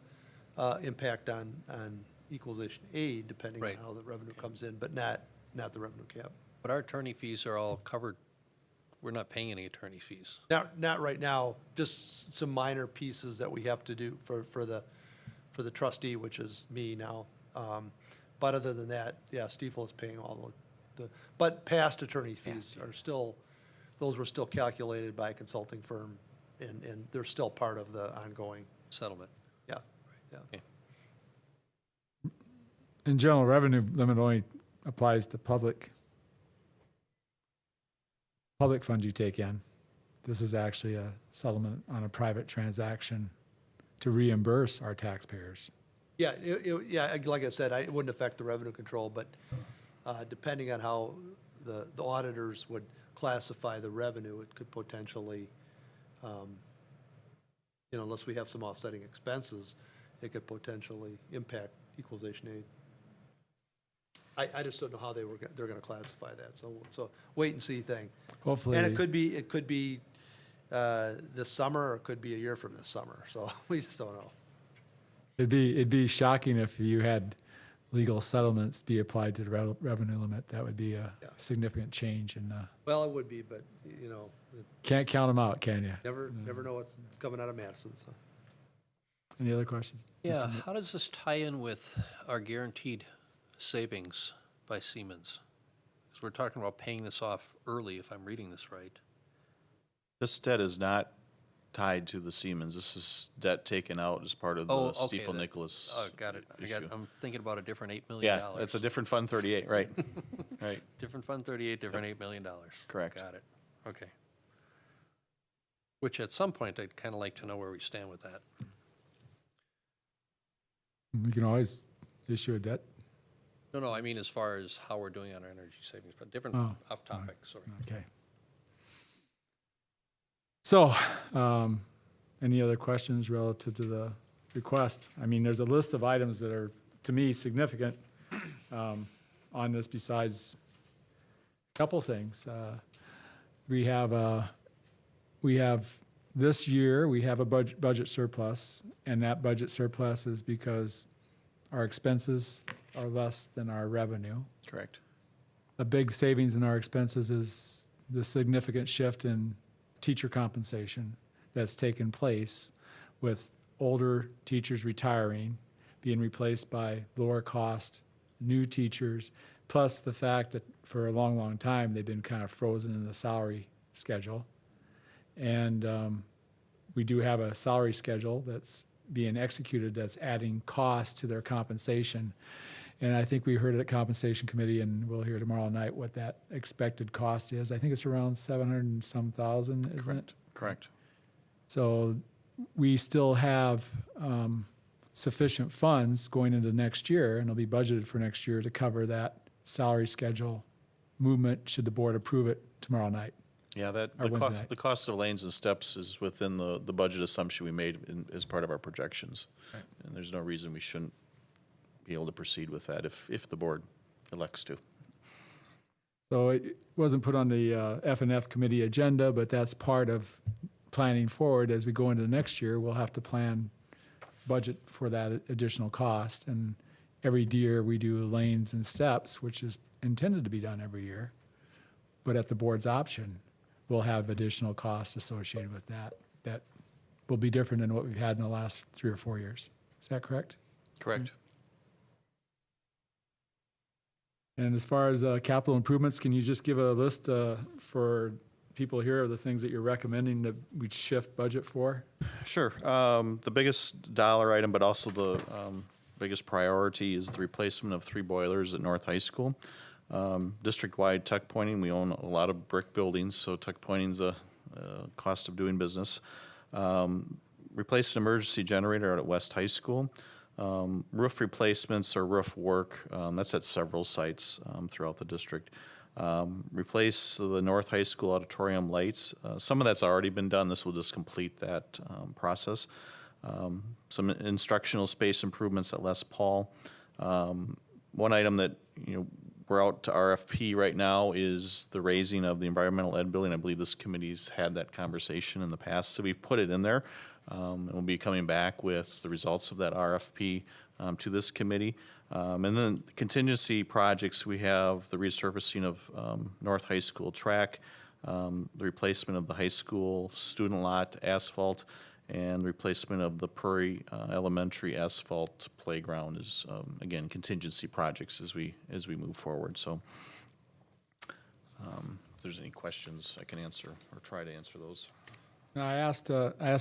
impact on equalization aid, depending on Right. how the revenue comes in, but not the revenue cap. But our attorney fees are all covered. We're not paying any attorney fees. Not right now, just some minor pieces that we have to do for the trustee, which is me now. But other than that, yeah, Stiefel is paying all but past attorney fees are still, those were still calculated by a consulting firm, and they're still part of the ongoing, Settlement. yeah. Okay. In general, revenue limit only applies to public funds you take in. This is actually a settlement on a private transaction to reimburse our taxpayers. Yeah, yeah, like I said, it wouldn't affect the revenue control, but depending on how the auditors would classify the revenue, it could potentially, you know, unless we have some offsetting expenses, it could potentially impact equalization aid. I just don't know how they're gonna classify that, so wait and see thing. Hopefully. And it could be this summer, or it could be a year from this summer, so we just don't know. It'd be shocking if you had legal settlements be applied to the revenue limit. That would be a Yeah. significant change, and Well, it would be, but, you know, can't count them out, can you? never know what's coming out of Madison, so. Any other questions? Yeah, how does this tie in with our guaranteed savings by Siemens? Because we're talking about paying this off early, if I'm reading this right. This debt is not tied to the Siemens. This is debt taken out as part of the Oh, okay, Stiefel that- Nicholas Oh, got it. issue. I'm thinking about a different $8 million. Yeah, that's a different Fund 38, right, right. Different Fund 38, different $8 million. Correct. Got it. Okay. Which at some point, I'd kind of like to know where we stand with that. We can always issue a debt. No, I mean as far as how we're doing on our energy savings, but different, Oh, off topic, sorry. Okay. So, any other questions relative to the request? I mean, there's a list of items that are, to me, significant on this besides a couple things. We have this year, we have a budget surplus, and that budget surplus is because our expenses are less than our revenue. Correct. A big savings in our expenses is the significant shift in teacher compensation that's taken place with older teachers retiring, being replaced by lower cost new teachers, plus the fact that for a long, long time, they've been kind of frozen in the salary schedule. And we do have a salary schedule that's being executed that's adding cost to their compensation. And I think we heard it at Compensation Committee, and we'll hear tomorrow night what that expected cost is. I think it's around 700 and some thousand, isn't it? Correct. So we still have sufficient funds going into next year, and it'll be budgeted for next year to cover that salary schedule movement, should the board approve it tomorrow night. Yeah, that, Or Wednesday night. the cost of lanes and steps is within the budget assumption we made as part of our projections. Right. And there's no reason we shouldn't be able to proceed with that if the board elects to. So it wasn't put on the F&F committee agenda, but that's part of planning forward. As we go into next year, we'll have to plan budget for that additional cost. And every year we do lanes and steps, which is intended to be done every year. But at the board's option, we'll have additional costs associated with that. That will be different than what we've had in the last 3 or 4 years. Is that correct? Correct. And as far as capital improvements, can you just give a list for people here of the things that you're recommending that we shift budget for? Sure. The biggest dollar item, but also the biggest priority, is the replacement of 3 boilers at North High School. District-wide tuck pointing, we own a lot of brick buildings, so tuck pointing's a cost of doing business. Replace an emergency generator out at West High School. Roof replacements or roof work, that's at several sites throughout the district. Replace the North High School auditorium lights. Some of that's already been done. This will just complete that process. Some instructional space improvements at Les Paul. One item that, we're out to RFP right now is the raising of the environmental ed building. I believe this committee's had that conversation in the past, so we've put it in there. And we'll be coming back with the results of that RFP to this committee. And then contingency projects, we have the resurfacing of North High School track, the replacement of the high school student lot asphalt, and replacement of the Prairie Elementary asphalt playground is, again, contingency projects as we move forward. So if there's any questions, I can answer or try to answer those. Now, I asked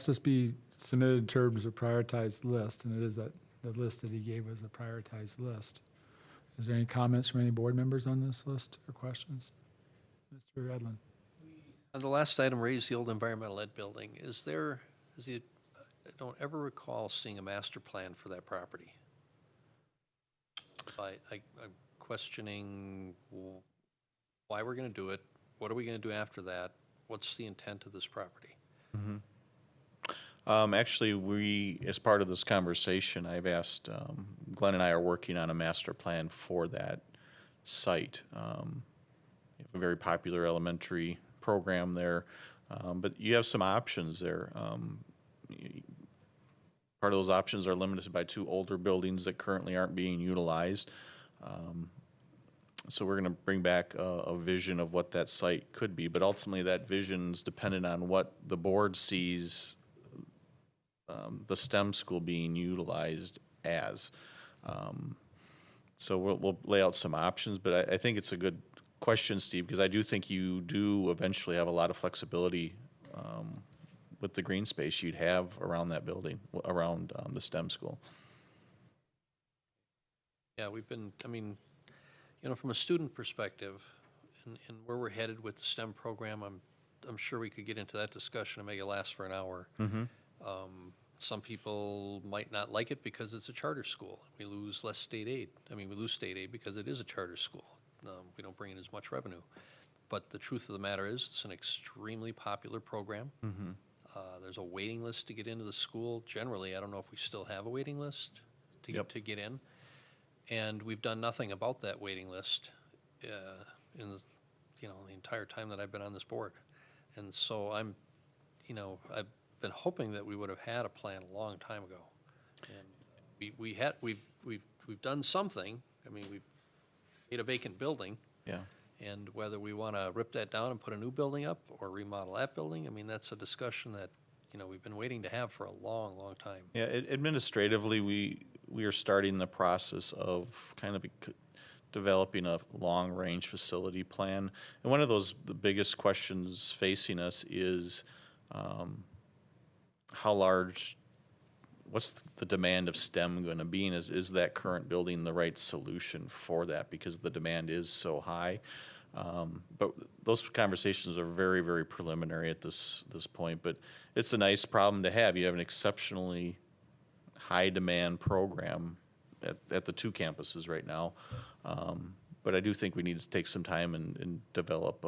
this be submitted in terms of prioritized list, and it is that the list that he gave was a prioritized list. Is there any comments from any board members on this list or questions? Mr. Edlin? On the last item, raise the old environmental ed building. I don't ever recall seeing a master plan for that property. I'm questioning why we're going to do it. What are we going to do after that? What's the intent of this property? Actually, we, as part of this conversation, I've asked, Glenn and I are working on a master plan for that site. We have a very popular elementary program there, but you have some options there. Part of those options are limited by 2 older buildings that currently aren't being utilized. So we're going to bring back a vision of what that site could be, but ultimately that vision's dependent on what the board sees the STEM school being utilized as. So we'll lay out some options, but I think it's a good question, Steve, because I do think you do eventually have a lot of flexibility with the green space you'd have around that building, around the STEM school. Yeah, we've been, I mean, you know, from a student perspective and where we're headed with the STEM program, I'm sure we could get into that discussion and make it last for an hour. Some people might not like it because it's a charter school. We lose less state aid. I mean, we lose state aid because it is a charter school. We don't bring in as much revenue. But the truth of the matter is, it's an extremely popular program. There's a waiting list to get into the school. Generally, I don't know if we still have a waiting list to Yep. to get in. And we've done nothing about that waiting list in the, you know, the entire time that I've been on this board. And so I've been hoping that we would have had a plan a long time ago. And we've done something. I mean, we've made a vacant building. Yeah. And whether we want to rip that down and put a new building up or remodel that building, I mean, that's a discussion that, you know, we've been waiting to have for a long, long time. Yeah, administratively, we are starting the process of kind of developing a long-range facility plan. And one of the biggest questions facing us is how large, what's the demand of STEM going to be? And is that current building the right solution for that? Because the demand is so high. But those conversations are very, very preliminary at this point. But it's a nice problem to have. You have an exceptionally high-demand program at the two campuses right now. But I do think we need to take some time and develop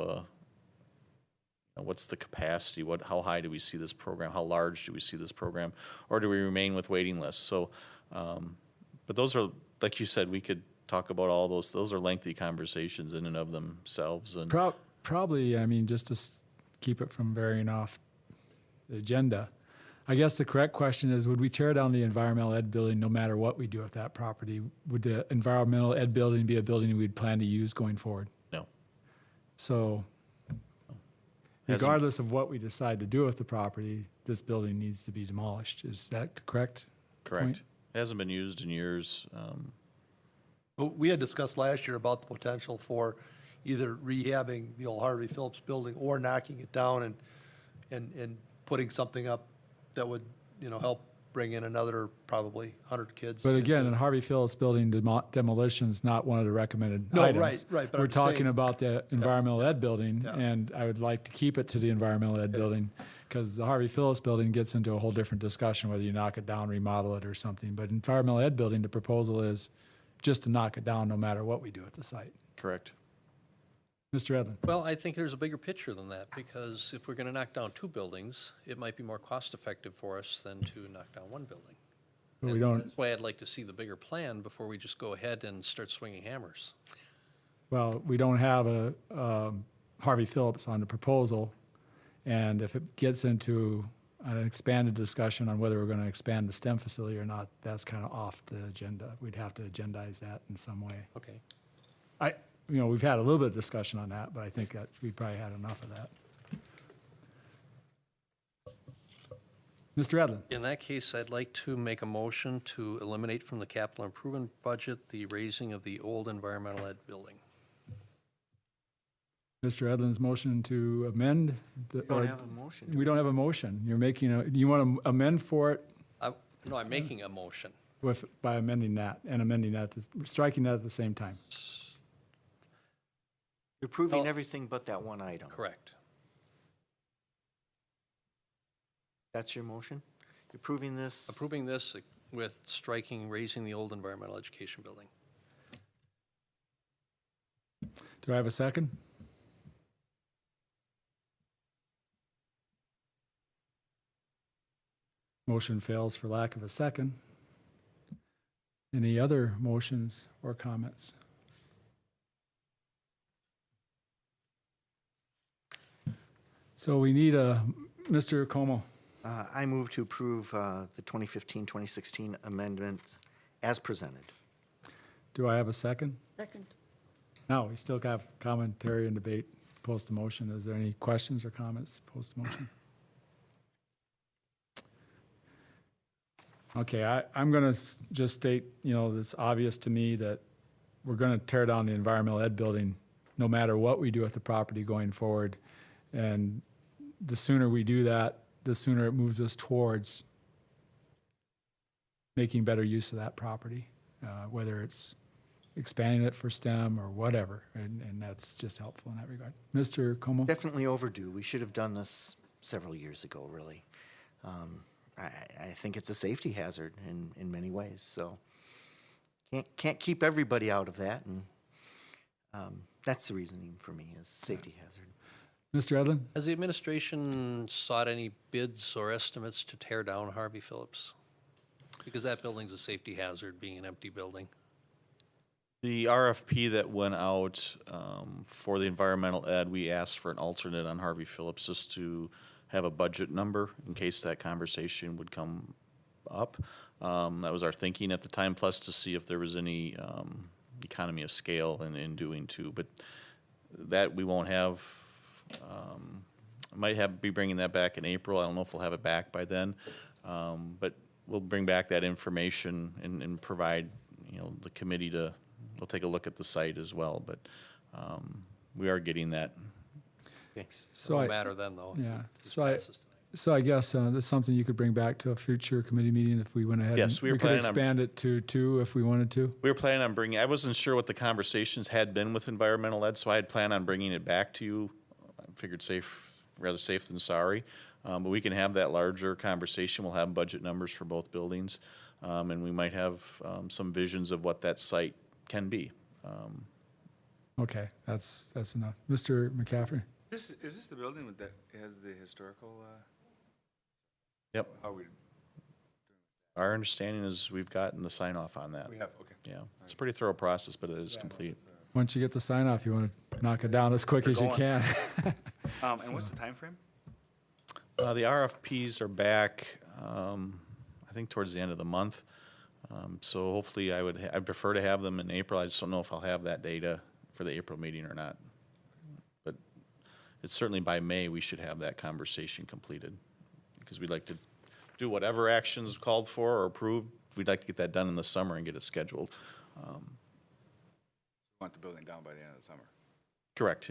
what's the capacity, how high do we see this program, how large do we see this program, or do we remain with waiting lists? So, but those are, like you said, we could talk about all those are lengthy conversations in and of themselves. And Probably, I mean, just to keep it from veering off the agenda, I guess the correct question is, would we tear down the environmental ed building no matter what we do with that property? Would the environmental ed building be a building we'd plan to use going forward? No. So regardless of what we decide to do with the property, this building needs to be demolished. Is that correct? Correct. Point? It hasn't been used in years. But we had discussed last year about the potential for either rehabbing the old Harvey Phillips building or knocking it down and putting something up that would, you know, help bring in another probably 100 kids. But again, into- in Harvey Phillips building, demolition is not one of the recommended No, items. right, but We're I'm talking saying- about the environmental ed building, Yeah. and I would like to keep it to the environmental ed building, because the Harvey Phillips building gets into a whole different discussion, whether you knock it down, remodel it, or something. But environmental ed building, the proposal is just to knock it down no matter what we do at the site. Correct. Mr. Edlin? Well, I think there's a bigger picture than that, because if we're going to knock down two buildings, it might be more cost-effective for us than to knock down one building. But we And don't, That's why I'd like to see the bigger plan before we just go ahead and start swinging hammers. well, we don't have a Harvey Phillips on the proposal, and if it gets into an expanded discussion on whether we're going to expand the STEM facility or not, that's kind of off the agenda. We'd have to agendize that in some way. Okay. We've had a little bit of discussion on that, but I think that we probably had enough of that. Mr. Edlin? In that case, I'd like to make a motion to eliminate from the capital improvement budget the raising of the old environmental ed building. Mr. Edlin's motion to amend the. We don't have a motion. We don't have a motion. You're making you want to amend for it No, I'm making a motion. by amending that, striking that at the same time. You're approving Well- everything but that one item. Correct. That's your motion? You're approving this? Approving this with striking raising the old environmental education building. Do I have a second? Motion fails for lack of a second. Any other motions or comments? So we need Mr. Como. I move to approve the 2015-2016 amendments as presented. Do I have a second? Second. No, we still have commentary and debate post the motion. Is there any questions or comments post the motion? Okay, I'm going to just state, it's obvious to me that we're going to tear down the environmental ed building no matter what we do with the property going forward. And the sooner we do that, the sooner it moves us towards making better use of that property, whether it's expanding it for STEM or whatever. And that's just helpful in that regard. Mr. Como? Definitely overdue. We should have done this several years ago, really. I think it's a safety hazard in many ways, so can't keep everybody out of that, and that's the reasoning for me, is safety hazard. Mr. Edlin? Has the administration sought any bids or estimates to tear down Harvey Phillips? Because that building's a safety hazard, being an empty building. The RFP that went out for the environmental ed, we asked for an alternate on Harvey Phillips just to have a budget number in case that conversation would come up. That was our thinking at the time, plus to see if there was any economy of scale in doing two. But that we won't have. Be bringing that back in April. I don't know if we'll have it back by then, but we'll bring back that information and provide the committee to. We'll take a look at the site as well, but we are getting that. Okay. So It I- won't matter then, though. if Yeah, it just so I- passes tonight. So I guess that's something you could bring back to a future committee meeting if we went ahead. Yes, and we were could planning on- expand it to 2 if we wanted to. We were planning on bringing, I wasn't sure what the conversations had been with environmental ed, so I had planned on bringing it back to you. I figured rather safe than sorry. But we can have that larger conversation. We'll have budget numbers for both buildings. And we might have some visions of what that site can be. Okay, that's enough. Mr. McCaffrey? Is this the building that has the historical, Yep. how we, Our understanding is we've gotten the sign off on that. we have, okay. Yeah, it's a pretty thorough process, but it is complete. Once you get the sign off, you want to knock it down as quick as you going. can. And what's the time frame? The RFPs are back, I think towards the end of the month. So hopefully I'd prefer to have them in April. I just don't know if I'll have that data for the April meeting or not. But it's certainly by May, we should have that conversation completed. Because we'd like to do whatever actions called for or approved. We'd like to get that done in the summer and get it scheduled. Want the building down by the end of the summer. Correct,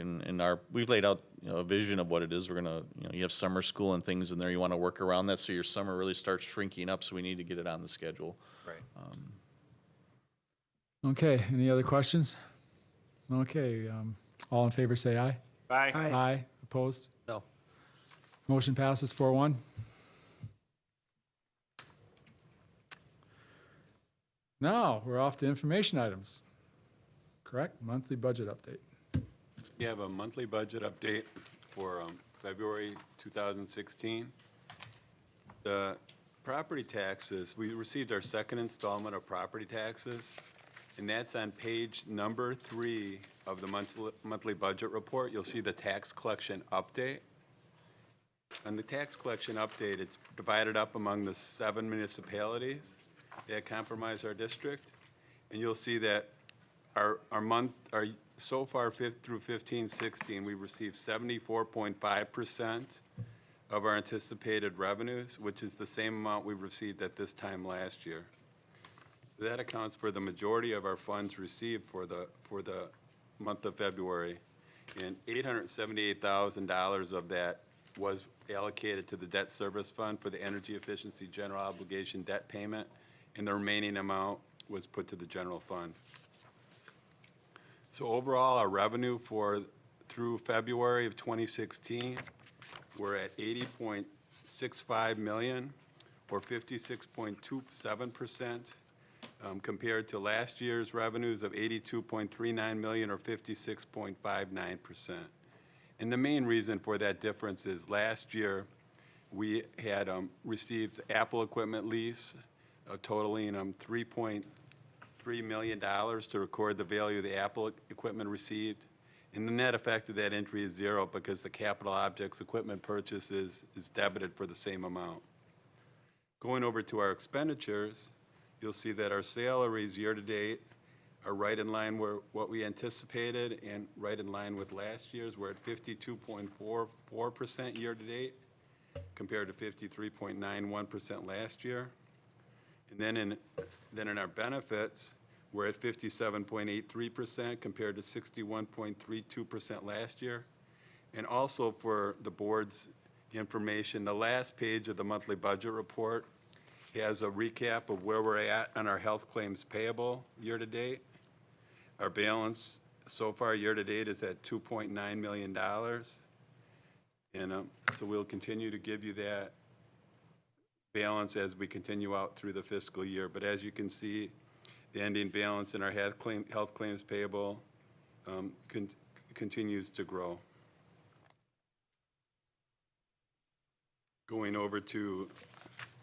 we've laid out, a vision of what it is. We're gonna, you have summer school and things in there. You wanna work around that, so your summer really starts shrinking up, so we need to get it on the schedule. Right. Okay, any other questions? Okay, all in favor say aye. Bye. Aye. Opposed? No. Motion passes 4-1. Now, we're off to information items. Correct? Monthly budget update. You have a monthly budget update for February 2016. The property taxes, we received our second installment of property taxes, and that's on page number 3 of the monthly budget report. You'll see the tax collection update. On the tax collection update, it's divided up among the 7 municipalities that comprise our district. And you'll see that so far through 15-16, we received 74.5% of our anticipated revenues, which is the same amount we received at this time last year. So that accounts for the majority of our funds received for the month of February. And $878,000 of that was allocated to the debt service fund for the energy efficiency general obligation debt payment, and the remaining amount was put to the general fund. So overall, our revenue through February of 2016, we're at 80.65 million, or 56.27%, compared to last year's revenues of 82.39 million, or 56.59%. And the main reason for that difference is last year, we had received Apple equipment lease totaling $3.3 million to record the value of the Apple equipment received. And the net effect of that entry is 0 because the capital objects equipment purchase is debited for the same amount. Going over to our expenditures, you'll see that our salaries year-to-date are right in line with what we anticipated and right in line with last year's. We're at 52.44% year-to-date compared to 53.91% last year. And then in our benefits, we're at 57.83% compared to 61.32% last year. And also for the board's information, the last page of the monthly budget report has a recap of where we're at on our health claims payable year-to-date. Our balance so far year-to-date is at $2.9 million. And so we'll continue to give you that balance as we continue out through the fiscal year. But as you can see, the ending balance in our health claims payable continues to grow. Going over to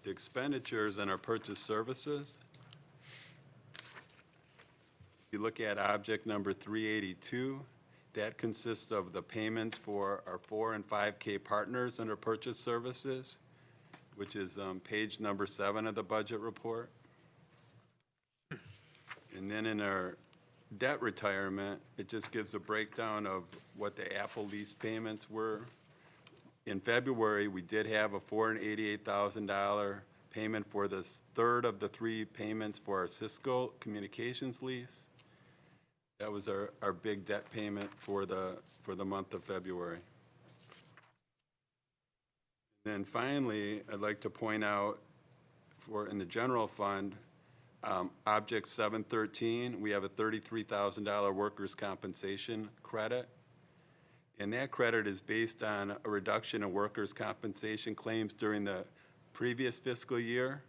the expenditures and our purchase services. If you look at object number 382, that consists of the payments for our 4 and 5K partners under purchase services, which is page number 7 of the budget report. And then in our debt retirement, it just gives a breakdown of what the Apple lease payments were. In February, we did have a $488,000 payment for the third of the 3 payments for our Cisco communications lease. That was our big debt payment for the month of February. Then finally, I'd like to point out in the general fund, object 713, we have a $33,000 workers' compensation credit. And that credit is based on a reduction in workers' compensation claims during the previous fiscal year.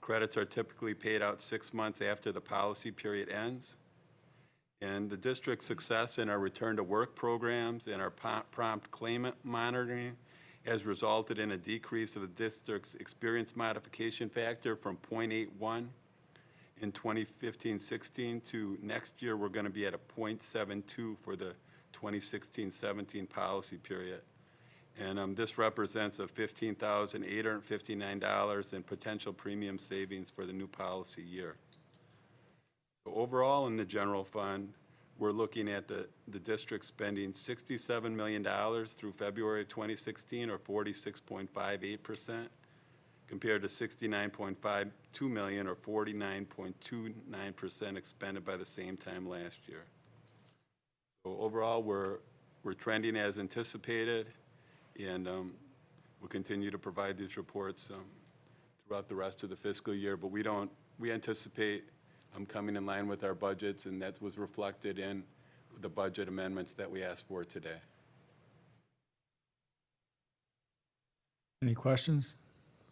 Credits are typically paid out 6 months after the policy period ends. And the district's success in our return to work programs and our prompt claimant monitoring has resulted in a decrease of the district's experience modification factor from 0.81 in 2015-16 to next year we're going to be at a 0.72 for the 2016-17 policy period. And this represents a $15,859 in potential premium savings for the new policy year. So overall in the general fund, we're looking at the district spending $67 million through February of 2016, or 46.58%, compared to $69.52 million, or 49.29% expended by the same time last year. So overall, we're trending as anticipated, and we'll continue to provide these reports throughout the rest of the fiscal year. But we anticipate coming in line with our budgets, and that was reflected in the budget amendments that we asked for today. Any questions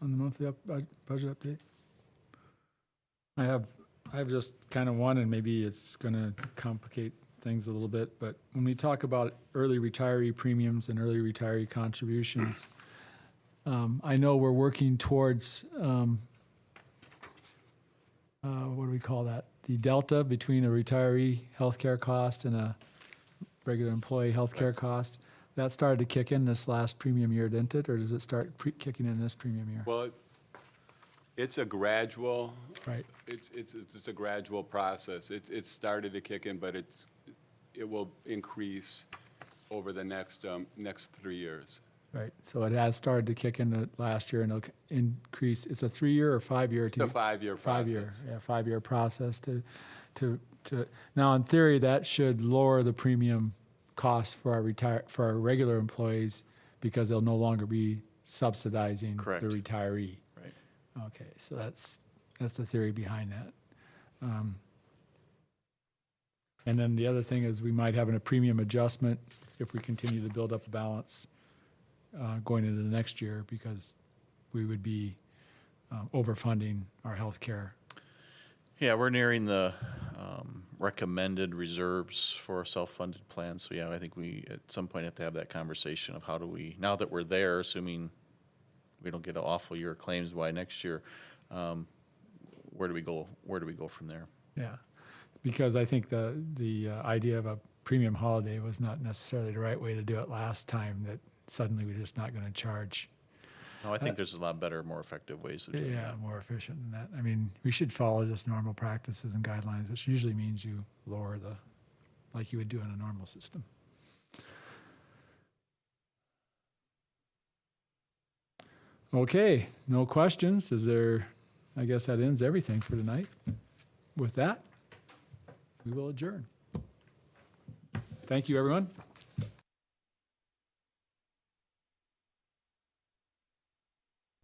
on the monthly budget update? I have just kind of one, and maybe it's going to complicate things a little bit, but when we talk about early retiree premiums and early retiree contributions, I know we're working towards, what do we call that? The delta between a retiree healthcare cost and a regular employee healthcare cost. That started to kick in this last premium year, didn't it? Or does it start kicking in this premium year? Well, it's a gradual. Right. It's a gradual process. It's started to kick in, but it will increase over the next 3 years. Right. So it has started to kick in the last year, and it'll increase. It's a 3-year or 5-year? It's a 5-year process. 5-year, yeah, 5-year process to now, in theory, that should lower the premium cost for our regular employees because they'll no longer be subsidizing Correct. the retiree. Right. Okay, so that's the theory behind that. And then the other thing is we might have a premium adjustment if we continue to build up a balance going into the next year, because we would be overfunding our health care. Yeah, we're nearing the recommended reserves for a self-funded plan. So yeah, I think we at some point have to have that conversation of how do we, now that we're there, assuming we don't get an awful year of claims by next year, where do we go? Where do we go from there? Yeah, because I think the idea of a premium holiday was not necessarily the right way to do it last time, that suddenly we're just not going to charge. No, I think there's a lot better, more effective ways of doing Yeah, that. more efficient than that. I mean, we should follow just normal practices and guidelines, which usually means you lower like you would do in a normal system. Okay, no questions. Is there I guess that ends everything for tonight. With that, we will adjourn. Thank you, everyone.